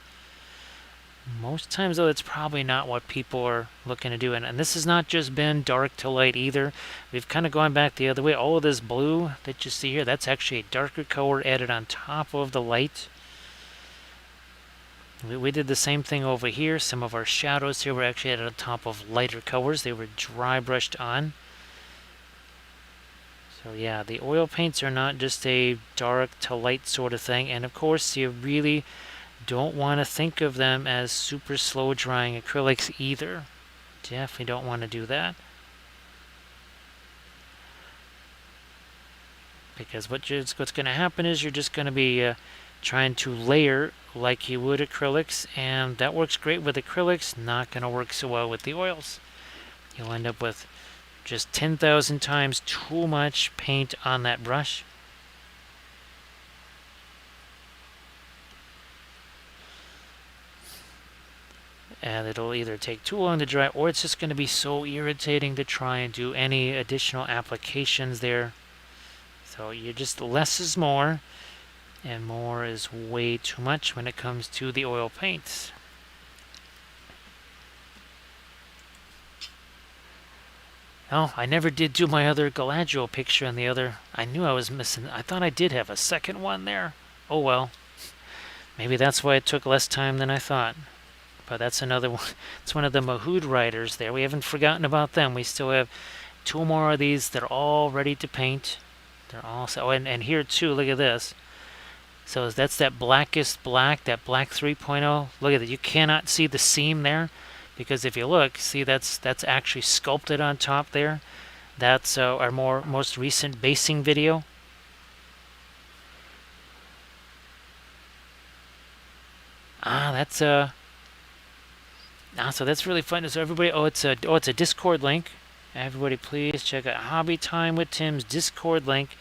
Most times, though, it's probably not what people are looking to do. And this has not just been dark to light either. We've kind of gone back the other way. All of this blue that you see here, that's actually a darker color added on top of the light. We did the same thing over here. Some of our shadows here were actually added on top of lighter colors. They were dry brushed on. So yeah, the oil paints are not just a dark to light sort of thing. And of course, you really don't want to think of them as super slow drying acrylics either. Definitely don't want to do that. Because what's going to happen is you're just going to be trying to layer like you would acrylics, and that works great with acrylics, not going to work so well with the oils. You'll end up with just 10,000 times too much paint on that brush. And it'll either take too long to dry, or it's just going to be so irritating to try and do any additional applications there. So you're just less is more, and more is way too much when it comes to the oil paints. Oh, I never did do my other Galadriel picture on the other. I knew I was missing. I thought I did have a second one there. Oh well. Maybe that's why it took less time than I thought. But that's another one. It's one of the Mahood writers there. We haven't forgotten about them. We still have two more of these. They're all ready to paint. They're all so. Oh, and here too. Look at this. So that's that blackest black, that black 3.0. Look at it. You cannot see the seam there, because if you look, see that's actually sculpted on top there. That's our most recent basing video. That's so that's really fun. So everybody, it's a Discord link. Everybody, please check out Hobby Time with Tim's Discord link.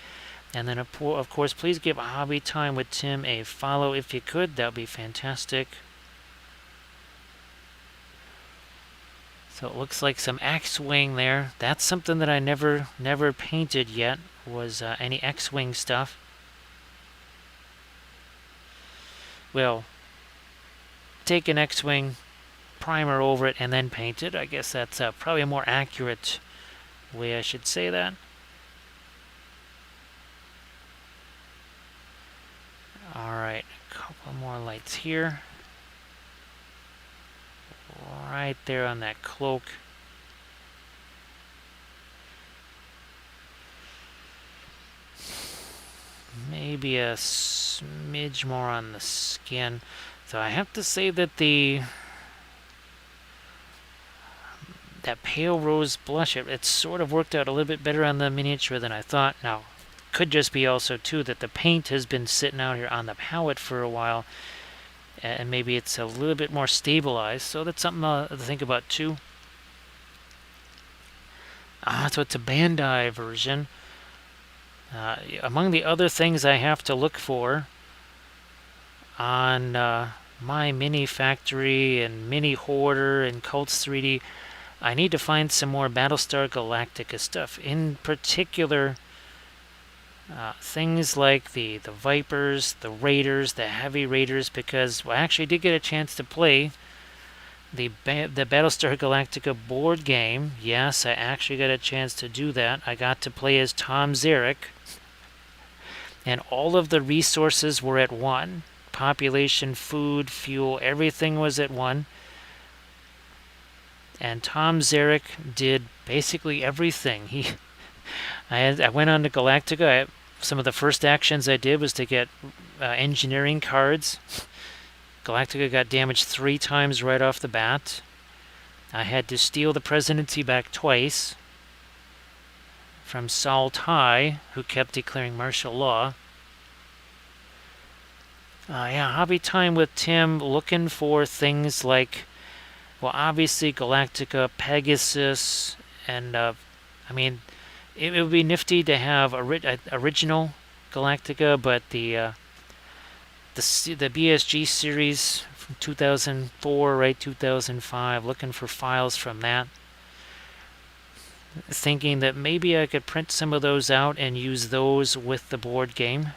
And then, of course, please give Hobby Time with Tim a follow if you could. That would be fantastic. So it looks like some X-Wing there. That's something that I never painted yet, was any X-Wing stuff. Well, take an X-Wing, primer over it, and then paint it. I guess that's probably a more accurate way I should say that. Alright, a couple more lights here. Right there on that cloak. Maybe a smidge more on the skin. So I have to say that that pale rose blush, it sort of worked out a little bit better on the miniature than I thought. Now, could just be also too that the paint has been sitting out here on the palette for a while, and maybe it's a little bit more stabilized. So that's something to think about too. So it's a Bandai version. Among the other things I have to look for on my Mini Factory and Mini Hoarder and Cults 3D, I need to find some more Battlestar Galactica stuff. In particular, things like the Vipers, the Raiders, the Heavy Raiders, because I actually did get a chance to play the Battlestar Galactica board game. Yes, I actually got a chance to do that. I got to play as Tom Zarek, and all of the resources were at 1. Population, food, fuel, everything was at 1. And Tom Zarek did basically everything. I went on to Galactica. Some of the first actions I did was to get engineering cards. Galactica got damaged 3 times right off the bat. I had to steal the presidency back twice from Saul Tigh, who kept declaring martial law. Hobby Time with Tim, looking for things like, well, obviously Galactica, Pegasus, and I mean, it would be nifty to have original Galactica, but the BSG series from 2004, right, 2005, looking for files from that. Thinking that maybe I could print some of those out and use those with the board game.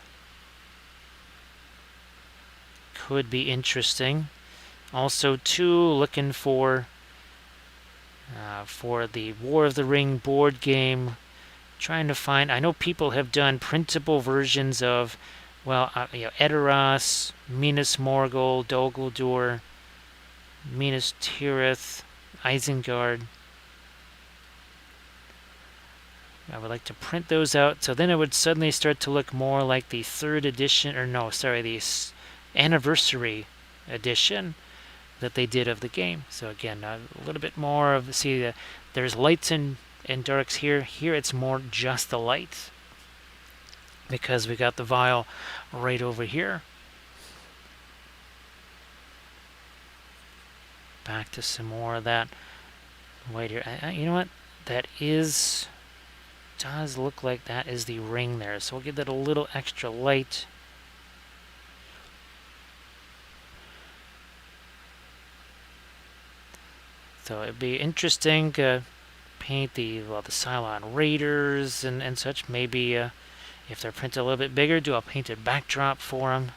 Could be interesting. Also, too, looking for the War of the Ring board game. Trying to find. I know people have done printable versions of, well, Edoras, Minas Morgul, Dol Guldur, Minas Tirith, Isengard. I would like to print those out, so then it would suddenly start to look more like the 3rd edition, or no, sorry, the anniversary edition that they did of the game. So again, a little bit more of, see, there's lights and darks here. Here it's more just the lights, because we got the vial right over here. Back to some more of that white here. You know what? That does look like that is the ring there. So we'll give that a little extra light. So it'd be interesting to paint the Cylon Raiders and such. Maybe if they're printed a little bit bigger, do a painted backdrop for them.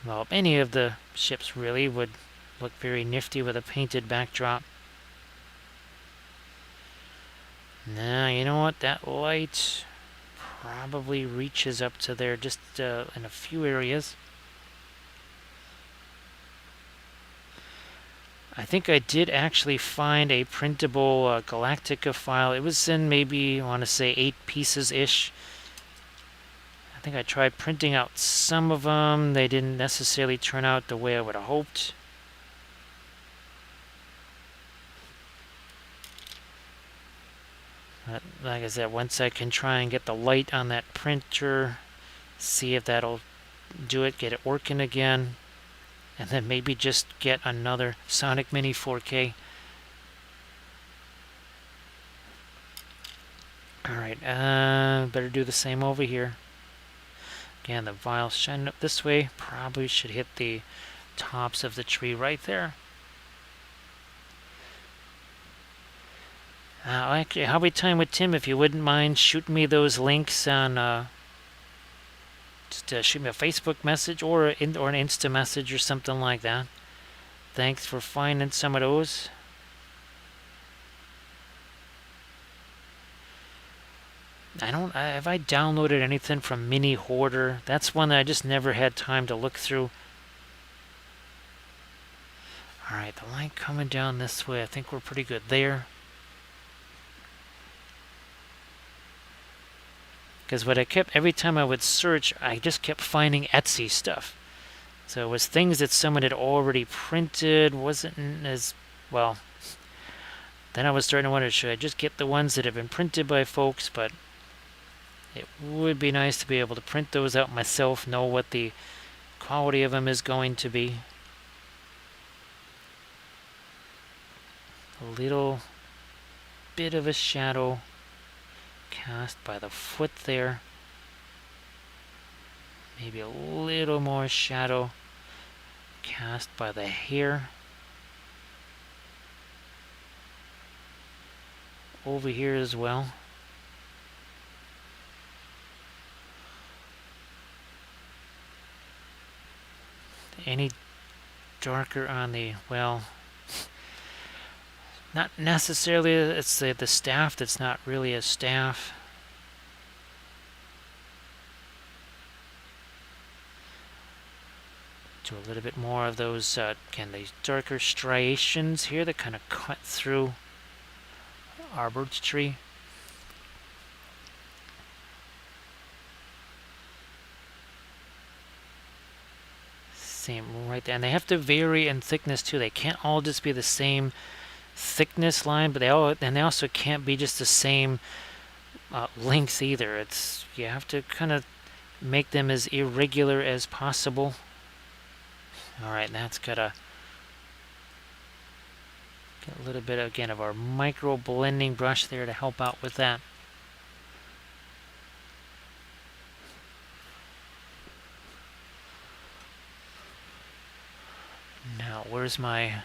Well, any of the ships really would look very nifty with a painted backdrop. Nah, you know what? That light probably reaches up to there just in a few areas. I think I did actually find a printable Galactica file. It was in maybe, I want to say, 8 pieces-ish. I think I tried printing out some of them. They didn't necessarily turn out the way I would have hoped. But like I said, once I can try and get the light on that printer, see if that'll do it, get it working again, and then maybe just get another Sonic Mini 4K. Alright, better do the same over here. Again, the vial shining up this way probably should hit the tops of the tree right there. Actually, I'll be time with Tim if you wouldn't mind shooting me those links on just shoot me a Facebook message or an Insta message or something like that. Thanks for finding some of those. Have I downloaded anything from Mini Hoarder? That's one that I just never had time to look through. Alright, the line coming down this way. I think we're pretty good there. Because what I kept, every time I would search, I just kept finding Etsy stuff. So it was things that someone had already printed, wasn't as, well, then I was starting to wonder, should I just get the ones that have been printed by folks? But it would be nice to be able to print those out myself, know what the quality of them is going to be. A little bit of a shadow cast by the foot there. Maybe a little more shadow cast by the hair. Over here as well. Any darker on the, well, not necessarily, it's the staff that's not really a staff. Do a little bit more of those, again, these darker striations here that kind of cut through our birch tree. Same right there. And they have to vary in thickness too. They can't all just be the same thickness line, but they also can't be just the same length either. It's, you have to kind of make them as irregular as possible. Alright, that's gotta get a little bit again of our micro blending brush there to help out with that. Now, where's my,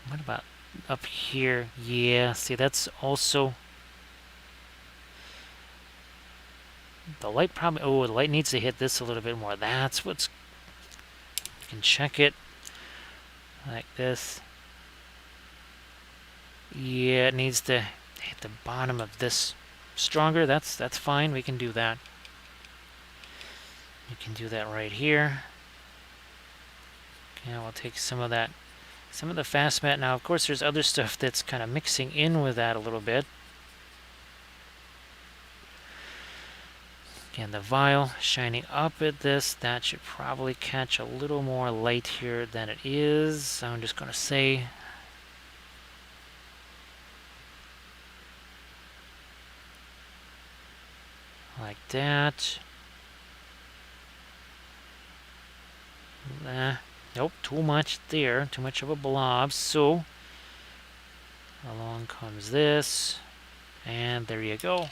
what about up here? Yeah, see, that's also, the light probably, oh, the light needs to hit this a little bit more. That's what's, you can check it like this. Yeah, it needs to hit the bottom of this stronger. That's fine. We can do that. You can do that right here. Okay, we'll take some of that, some of the fast matte. Now, of course, there's other stuff that's kind of mixing in with that a little bit. Again, the vial shining up at this, that should probably catch a little more light here than it is. So I'm just going to say, like that. Nope, too much there, too much of a blob. So along comes this, and there you go.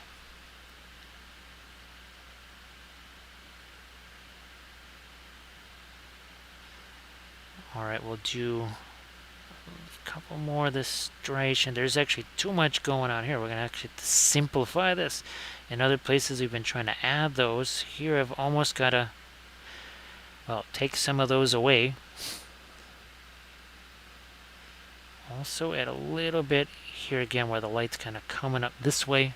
Alright, we'll do a couple more of this striation. There's actually too much going on here. We're going to actually simplify this. In other places we've been trying to add those. Here I've almost got to, well, take some of those away. Also add a little bit here again where the light's kind of coming up this way.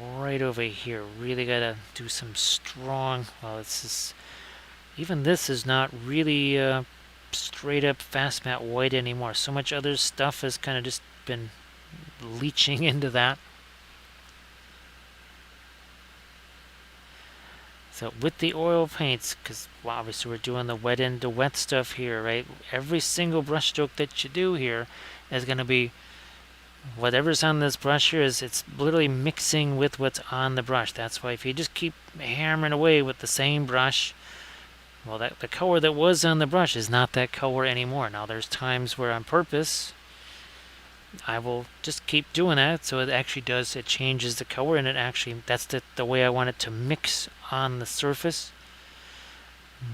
Right over here, really gotta do some strong. Well, even this is not really straight up fast matte white anymore. So much other stuff has kind of just been leaching into that. So with the oil paints, because well, obviously we're doing the wet end to wet stuff here, right? Every single brush stroke that you do here is going to be whatever's on this brush here it's literally mixing with what's on the brush. That's why if you just keep hammering away with the same brush, well, the color that was on the brush is not that color anymore. Now there's times where on purpose I will just keep doing that, so it changes the color, and that's the way I want it to mix on the surface.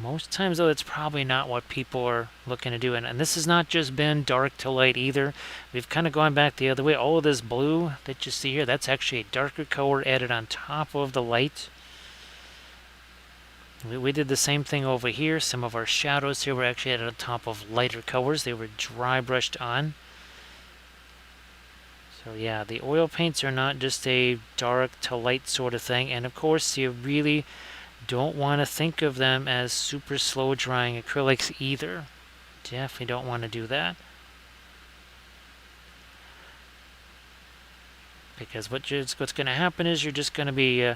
Most times, though, it's probably not what people are looking to do. And this has not just been dark to light either. We've kind of gone back the other way. All of this blue that you see here, that's actually a darker color added on top of the light. We did the same thing over here. Some of our shadows here were actually added on top of lighter colors. They were dry brushed on. So yeah, the oil paints are not just a dark to light sort of thing. And of course, you really don't want to think of them as super slow drying acrylics either. Definitely don't want to do that. Because what's going to happen is you're just going to be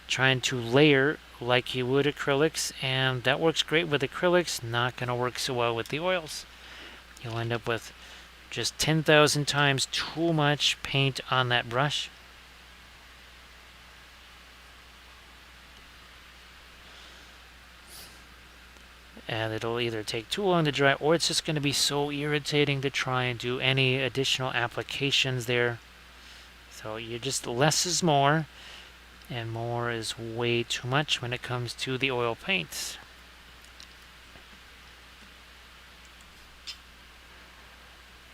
trying to layer like you would acrylics, and that works great with acrylics, not going to work so well with the oils. You'll end up with just 10,000 times too much paint on that brush. And it'll either take too long to dry, or it's just going to be so irritating to try and do any additional applications there. So you just less is more, and more is way too much when it comes to the oil paints.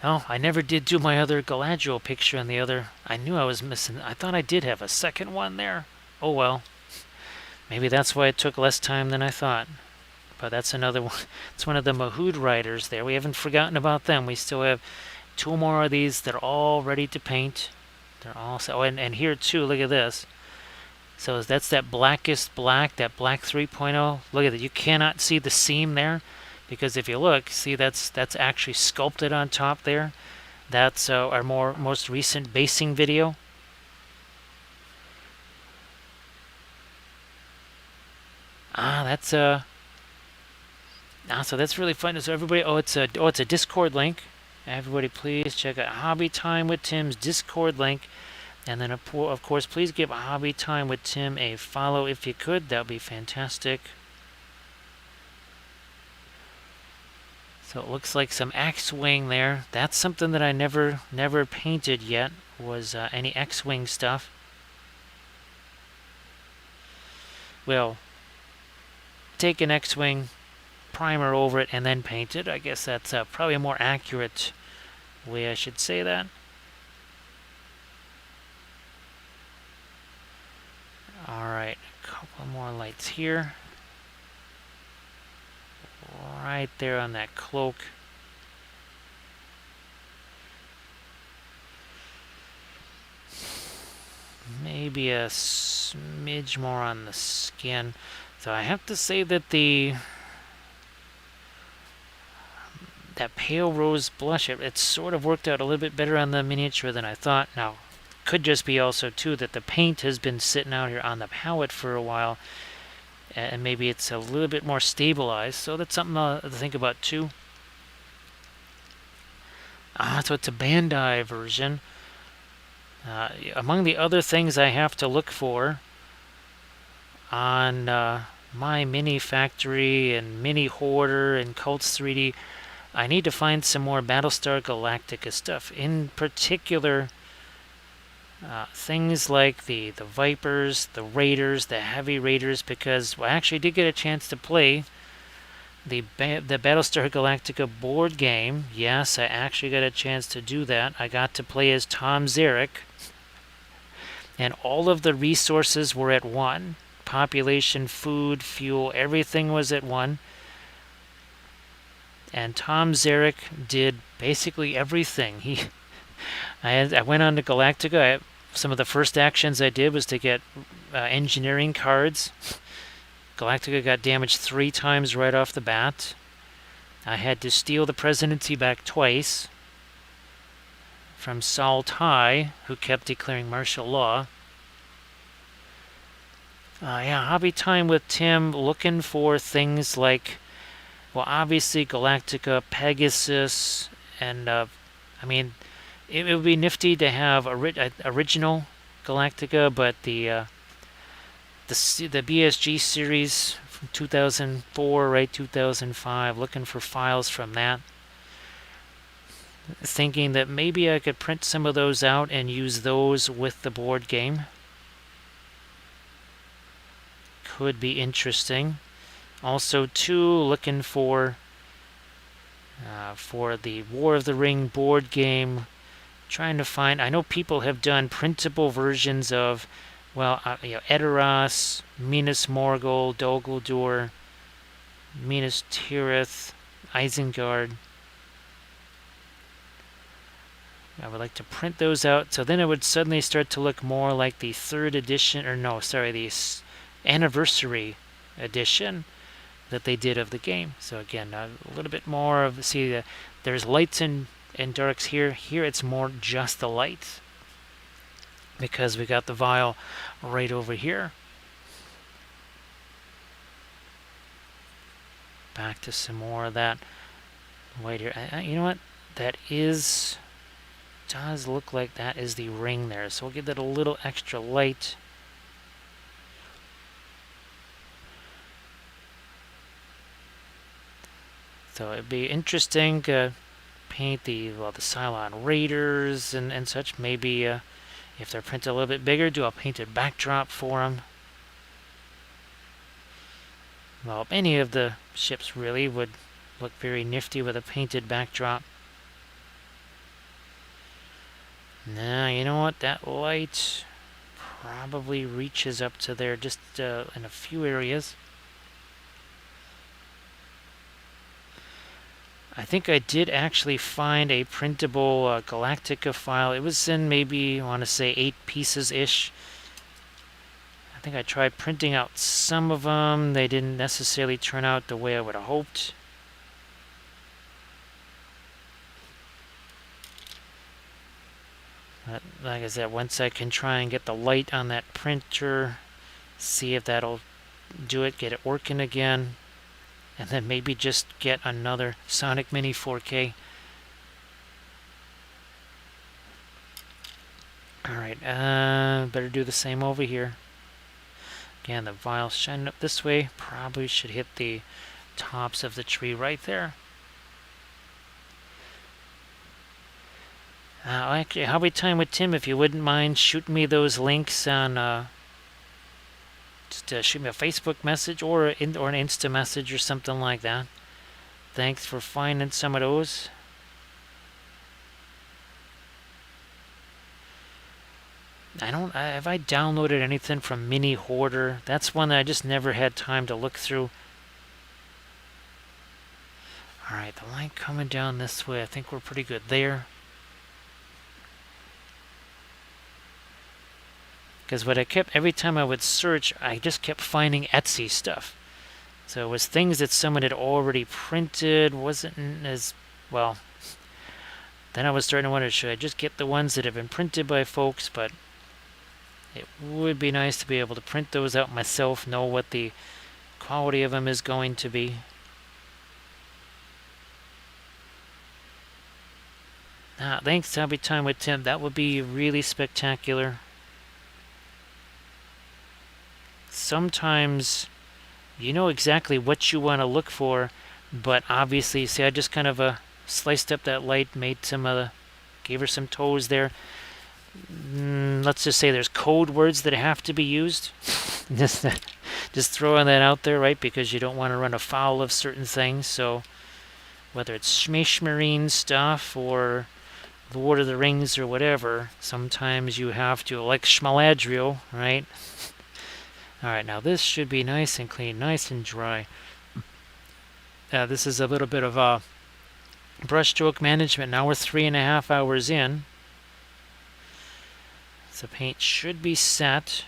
Oh, I never did do my other Galadriel picture on the other. I knew I was missing. I thought I did have a second one there. Oh well. Maybe that's why it took less time than I thought. But that's another one. It's one of the Mahood riders there. We haven't forgotten about them. We still have 2 more of these. They're all ready to paint. They're all so. Oh, and here too. Look at this. So that's that blackest black, that black 3.0. Look at it. You cannot see the seam there, because if you look, see that's actually sculpted on top there. That's our most recent basing video. So that's really fun. So everybody, it's a Discord link. Everybody, please check out Hobby Time with Tim's Discord link, and then of course, please give Hobby Time with Tim a follow if you could. That would be fantastic. So it looks like some X-wing there. That's something that I never painted yet. Was any X-wing stuff. Well, take an X-wing, primer over it, and then paint it. I guess that's probably a more accurate way I should say that. Alright, a couple more lights here. Right there on that cloak. Maybe a smidge more on the skin. So I have to say that that pale rose blush, it sort of worked out a little bit better on the miniature than I thought. Now, could just be also too that the paint has been sitting out here on the palette for a while, and maybe it's a little bit more stabilized. So that's something to think about too. So it's a Bandai version. Among the other things I have to look for on my Mini Factory and Mini Hoarder and Cults 3D, I need to find some more Battlestar Galactica stuff. In particular, things like the Vipers, the Raiders, the Heavy Raiders, because I actually did get a chance to play the Battlestar Galactica board game. Yes, I actually got a chance to do that. I got to play as Tom Zarek. and all of the resources were at 1. Population, food, fuel, everything was at 1. And Tom Zarek did basically everything. I went on to Galactica. Some of the first actions I did was to get engineering cards. Galactica got damaged 3 times right off the bat. I had to steal the presidency back twice from Saul Tigh, who kept declaring martial law. Yeah, hobby time with Tim, looking for things like, well, obviously Galactica, Pegasus, and I mean, it would be nifty to have original Galactica, but the BSG series from 2004, right, 2005, looking for files from that. Thinking that maybe I could print some of those out and use those with the board game. Could be interesting. Also, too, looking for the War of the Ring board game. Trying to find. I know people have done printable versions of, well, Edoras, Minas Morgul, Dol Guldur, Minas Tirith, Isengard. I would like to print those out, so then it would suddenly start to look more like the 3rd edition, or no, sorry, the anniversary edition that they did of the game. So again, a little bit more of, see, there's lights and darks here. Here it's more just the light, because we got the vial right over here. Back to some more of that white here. You know what? That does look like that is the ring there. So we'll give that a little extra light. So it'd be interesting to paint the Cylon Raiders and such. Maybe if they're printed a little bit bigger, do a painted backdrop for them. Well, any of the ships really would look very nifty with a painted backdrop. Now, you know what? That light probably reaches up to there just in a few areas. I think I did actually find a printable Galactica file. It was in maybe, I want to say, 8 pieces-ish. I think I tried printing out some of them. They didn't necessarily turn out the way I would have hoped. But like I said, once I can try and get the light on that printer, see if that'll do it, get it working again, and then maybe just get another Sonic Mini 4K. Alright, better do the same over here. Again, the vial's shining up this way. Probably should hit the tops of the tree right there. Actually, hobby time with Tim, if you wouldn't mind shooting me those links on, just shoot me a Facebook message or an Insta message or something like that. Thanks for finding some of those. Have I downloaded anything from Mini Hoarder? That's one that I just never had time to look through. Alright, the line coming down this way. I think we're pretty good there. Because what I kept, every time I would search, I just kept finding Etsy stuff. So it was things that someone had already printed, wasn't as, well, then I was starting to wonder, should I just get the ones that have been printed by folks? But it would be nice to be able to print those out myself, know what the quality of them is going to be. Thanks, Hobby Time with Tim. That would be really spectacular. Sometimes you know exactly what you want to look for, but obviously, see, I just kind of sliced up that light, made some gave her some toes there. Let's just say there's code words that have to be used. Just throwing that out there, right? Because you don't want to run afoul of certain things. So whether it's Schmishmarine stuff or Lord of the Rings or whatever, sometimes you have to, like Schmaladriel, right? Alright, now this should be nice and clean, nice and dry. This is a little bit of brushstroke management. Now we're 3.5 hours in. So paint should be set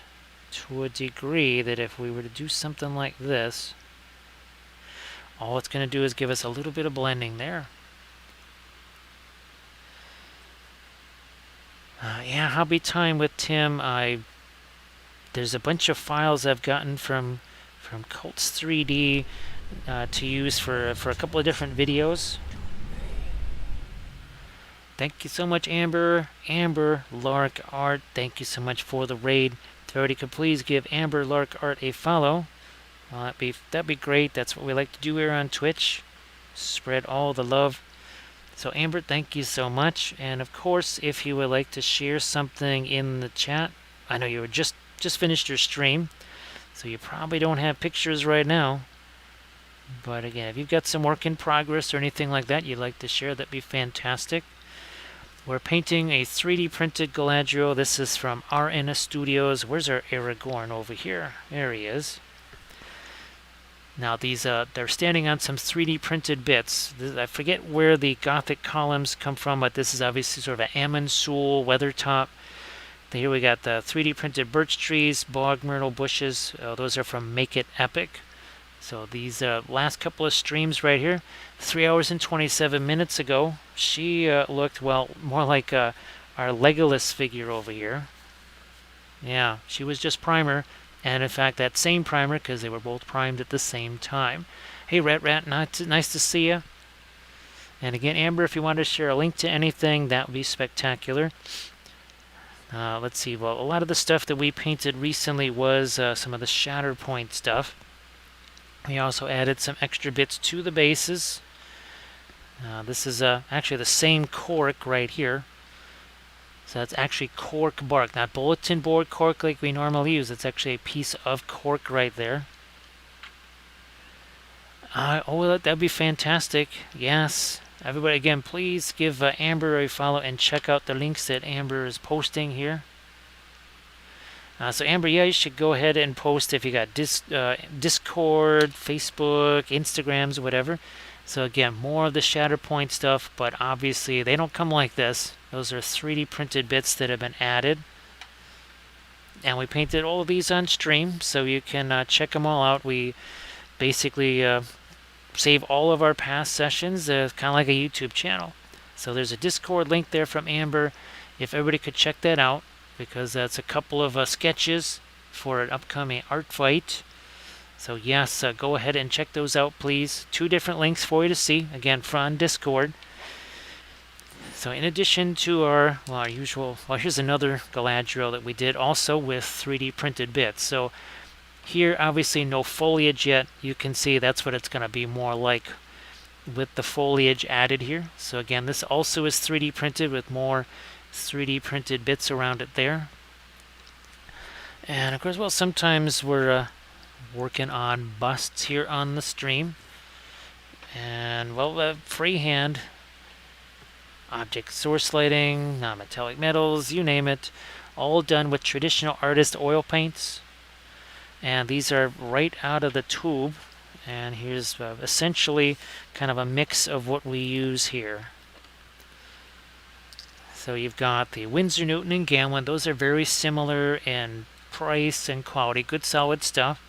to a degree that if we were to do something like this, all it's going to do is give us a little bit of blending there. Yeah, hobby time with Tim. There's a bunch of files I've gotten from Cults 3D to use for a couple of different videos. Thank you so much, Amber. Amber Lark Art, thank you so much for the raid. If everybody could please give Amber Lark Art a follow. That'd be great. That's what we like to do here on Twitch. Spread all the love. So Amber, thank you so much. And of course, if you would like to share something in the chat, I know you were just finished your stream, so you probably don't have pictures right now. But again, if you've got some work in progress or anything like that you'd like to share, that'd be fantastic. We're painting a 3D printed Galadriel. This is from RNS Studios. Where's our Aragorn over here? There he is. Now these, they're standing on some 3D printed bits. I forget where the Gothic columns come from, but this is obviously sort of an Amonsul weathertop. Here we got the 3D printed birch trees, bog myrtle bushes. Those are from Make It Epic. So these last couple of streams right here, 3 hours and 27 minutes ago, she looked, well, more like our Legolas figure over here. Yeah, she was just primer. And in fact, that same primer, because they were both primed at the same time. Hey, Rat, nice to see you. And again, Amber, if you want to share a link to anything, that would be spectacular. Let's see, well, a lot of the stuff that we painted recently was some of the Shatterpoint stuff. We also added some extra bits to the bases. This is actually the same cork right here. So that's actually cork bark, not bulletin board cork like we normally use. It's actually a piece of cork right there. Oh, that'd be fantastic. Yes. Everybody, again, please give Amber a follow and check out the links that Amber is posting here. So Amber, yeah, you should go ahead and post if you got Discord, Facebook, Instagrams, whatever. So again, more of the Shatterpoint stuff, but obviously they don't come like this. Those are 3D printed bits that have been added. And we painted all of these on stream, so you can check them all out. We basically save all of our past sessions, kind of like a YouTube channel. So there's a Discord link there from Amber. If everybody could check that out, because that's a couple of sketches for an upcoming art fight. So yes, go ahead and check those out, please. 2 different links for you to see, again, from Discord. So in addition to our usual, here's another Galadriel that we did also with 3D printed bits. So here, obviously no foliage yet. You can see that's what it's going to be more like with the foliage added here. So again, this also is 3D printed with more 3D printed bits around it there. And of course, well, sometimes we're working on busts here on the stream. And well, freehand, object source lighting, non-metallic metals, you name it, all done with traditional artist oil paints. And these are right out of the tube. And here's essentially kind of a mix of what we use here. So you've got the Winsor Newton and Gamlin. Those are very similar in price and quality. Good solid stuff.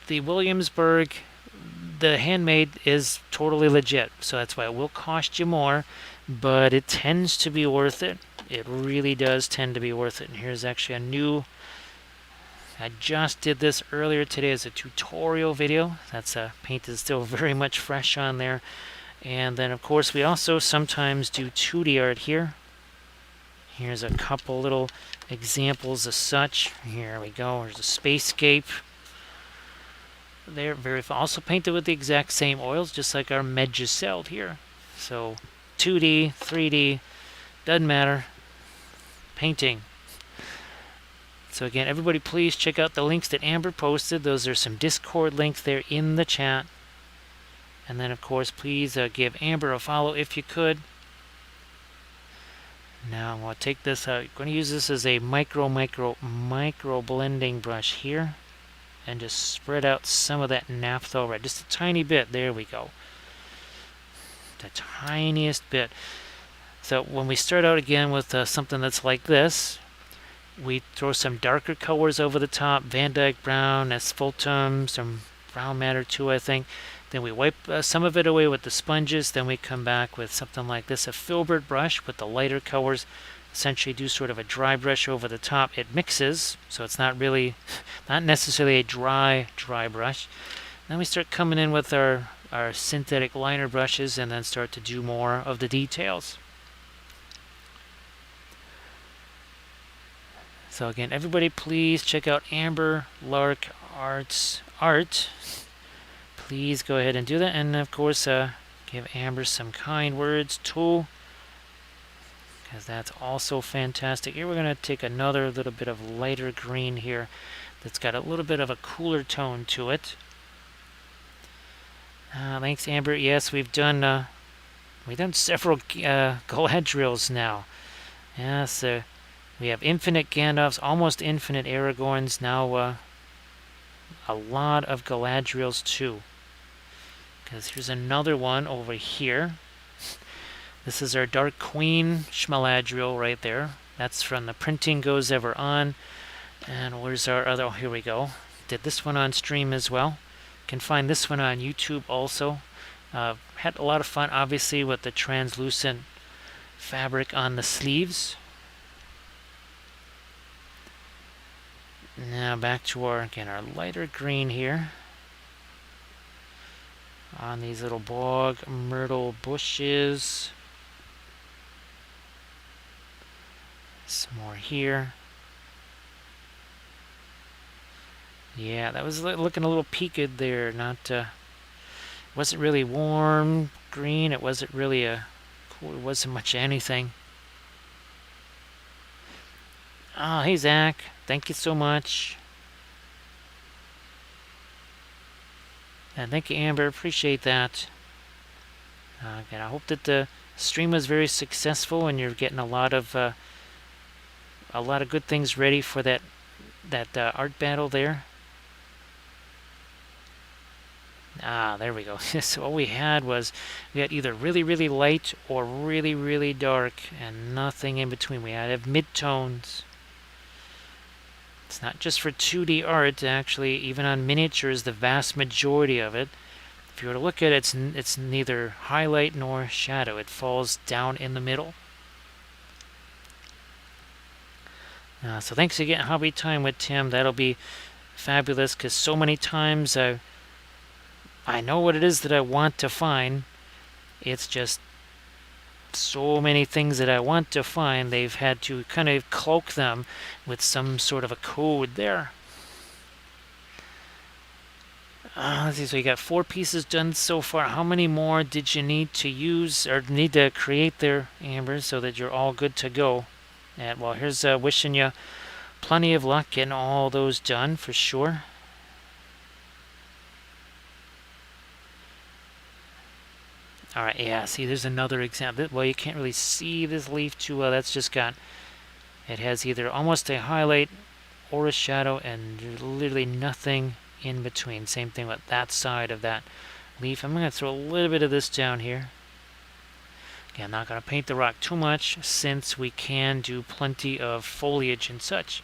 The Williamsburg, the handmade is totally legit. So that's why it will cost you more. But it tends to be worth it. It really does tend to be worth it. And here's actually a new... I just did this earlier today as a tutorial video. That's paint is still very much fresh on there. And then, of course, we also sometimes do 2D art here. Here's a couple little examples of such. Here we go. There's a spacescape. They're also painted with the exact same oils, just like our Medjugorje here. So 2D, 3D, doesn't matter. Painting. So again, everybody please check out the links that Amber posted. Those are some Discord links there in the chat. And then, of course, please give Amber a follow if you could. Now I'm going to take this out. I'm going to use this as a micro blending brush here. And just spread out some of that naphtha red. Just a tiny bit. There we go. The tiniest bit. So when we start out again with something that's like this, we throw some darker colors over the top. Van Dyke brown, asphaltum, some brown matter too, I think. Then we wipe some of it away with the sponges. Then we come back with something like this, a filbert brush with the lighter colors. Essentially do sort of a dry brush over the top. It mixes, so it's not necessarily a dry brush. Then we start coming in with our synthetic liner brushes and then start to do more of the details. So again, everybody please check out Amber Lark Art's art. Please go ahead and do that. And of course, give Amber some kind words too, because that's also fantastic. Here we're going to take another little bit of lighter green here that's got a little bit of a cooler tone to it. Thanks, Amber. Yes, we've done several Galadriels now. Yes, we have infinite Gandalfs, almost infinite Aragorns, now a lot of Galadriels too. Because here's another one over here. This is our Dark Queen Schmaladriel right there. That's from the Printing Goes Ever On. And where's our other? Oh, here we go. Did this one on stream as well. Can find this one on YouTube also. Had a lot of fun, obviously, with the translucent fabric on the sleeves. Now back to our lighter green here. On these little bog myrtle bushes. Some more here. Yeah, that was looking a little peaked there. Not, wasn't really warm green. It wasn't really cool. It wasn't much anything. Oh, hey Zach. Thank you so much. And thank you, Amber. Appreciate that. Again, I hope that the stream was very successful and you're getting a lot of good things ready for that art battle there. There we go. So all we had either really, really light or really, really dark and nothing in between. We had mid-tones. It's not just for 2D art, actually, even on miniatures, the vast majority of it. If you were to look at it, it's neither highlight nor shadow. It falls down in the middle. So thanks again, Hobby Time with Tim. That'll be fabulous, because so many times I know what it is that I want to find. It's just so many things that I want to find, they've had to kind of cloak them with some sort of a code there. Let's see, so you got 4 pieces done so far. How many more did you need to use or need to create there, Amber, so that you're all good to go? And well, here's wishing you plenty of luck getting all those done for sure. Alright, yeah, see, there's another example. Well, you can't really see this leaf too well. That's just got, it has either almost a highlight or a shadow and literally nothing in between. Same thing with that side of that leaf. I'm going to throw a little bit of this down here. Again, I'm not going to paint the rock too much since we can do plenty of foliage and such.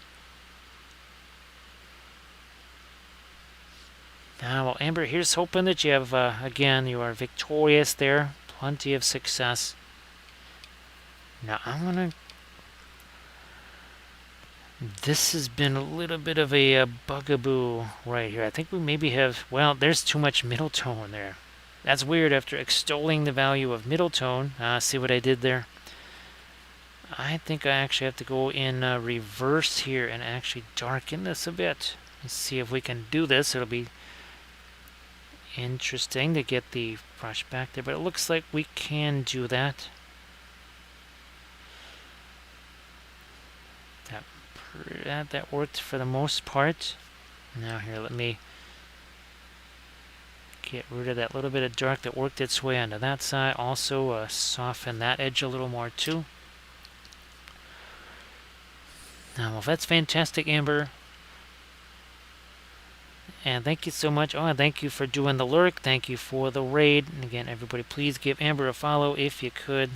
Well, Amber, here's hoping that you have, again, you are victorious there. Plenty of success. Now, I'm going to... This has been a little bit of a bugaboo right here. I think we maybe have... Well, there's too much middle tone there. That's weird after extolling the value of middle tone. See what I did there? I think I actually have to go in reverse here and actually darken this a bit. Let's see if we can do this. It'll be... interesting to get the brush back there, but it looks like we can do that. That worked for the most part. Now here, let me get rid of that little bit of dark that worked its way onto that side. Also soften that edge a little more too. Well, that's fantastic, Amber. And thank you so much. Oh, and thank you for doing the lurk. Thank you for the raid. And again, everybody, please give Amber a follow if you could.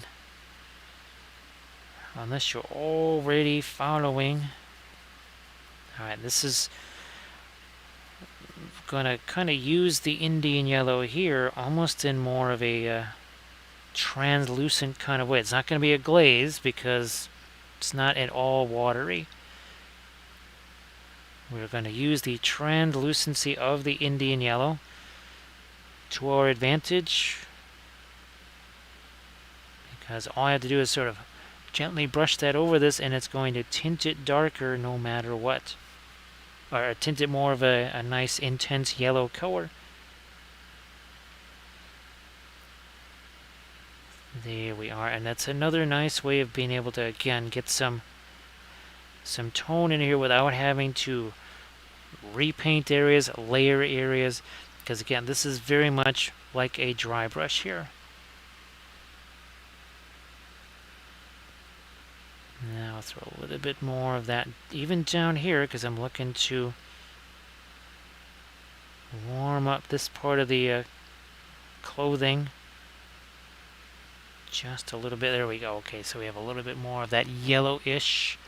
Unless you're already following. Alright, this is going to kind of use the Indian yellow here almost in more of a translucent kind of way. It's not going to be a glaze because it's not at all watery. We're going to use the translucency of the Indian yellow to our advantage, because all I have to do is sort of gently brush that over this and it's going to tint it darker no matter what, or tint it more of a nice intense yellow color. There we are, and that's another nice way of being able to again get some tone in here without having to repaint areas, layer areas, because again, this is very much like a dry brush here. Now I'll throw a little bit more of that even down here because I'm looking to warm up this part of the clothing just a little bit. There we go. Okay, so we have a little bit more of that yellowish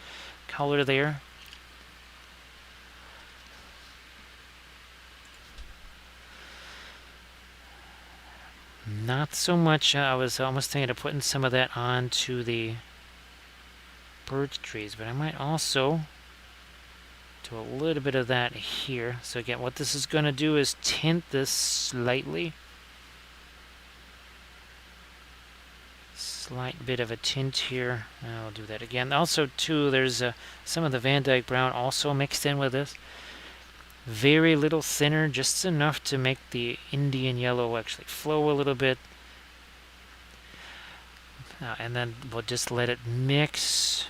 color there. Not so much. I was almost thinking of putting some of that onto the birch trees, but I might also do a little bit of that here. So again, what this is going to do is tint this slightly. Slight bit of a tint here. I'll do that again. Also, too, there's some of the Van Dyke brown also mixed in with this. Very little thinner, just enough to make the Indian yellow actually flow a little bit. And then we'll just let it mix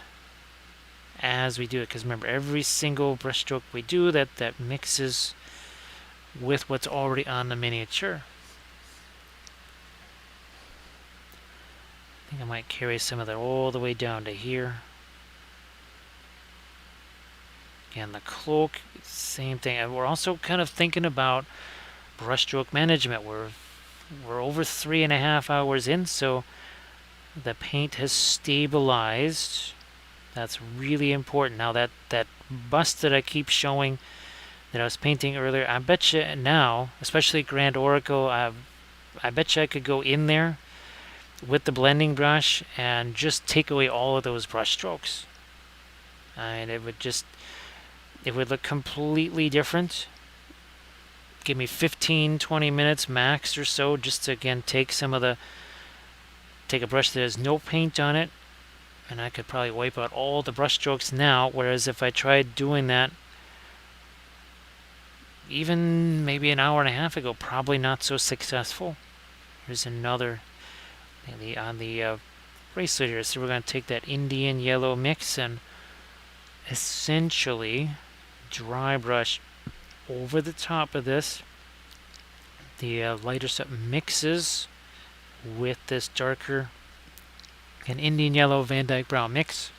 as we do it, because remember, every single brush stroke we do, that mixes with what's already on the miniature. I think I might carry some of that all the way down to here. Again, the cloak, same thing. And we're also kind of thinking about brushstroke management. We're over 3.5 hours in, so the paint has stabilized. That's really important. Now that bust that I keep showing that I was painting earlier, I bet you now, especially Grand Oracle, I bet you I could go in there with the blending brush and just take away all of those brush strokes. And it would look completely different. Give me 15-20 minutes max or so just to again take a brush that has no paint on it, and I could probably wipe out all the brush strokes now, whereas if I tried doing that even maybe an hour and a half ago, probably not so successful. Here's another on the bracelet here. So we're going to take that Indian yellow mix and essentially dry brush over the top of this. The lighter stuff mixes with this darker and Indian yellow Van Dyke brown mix.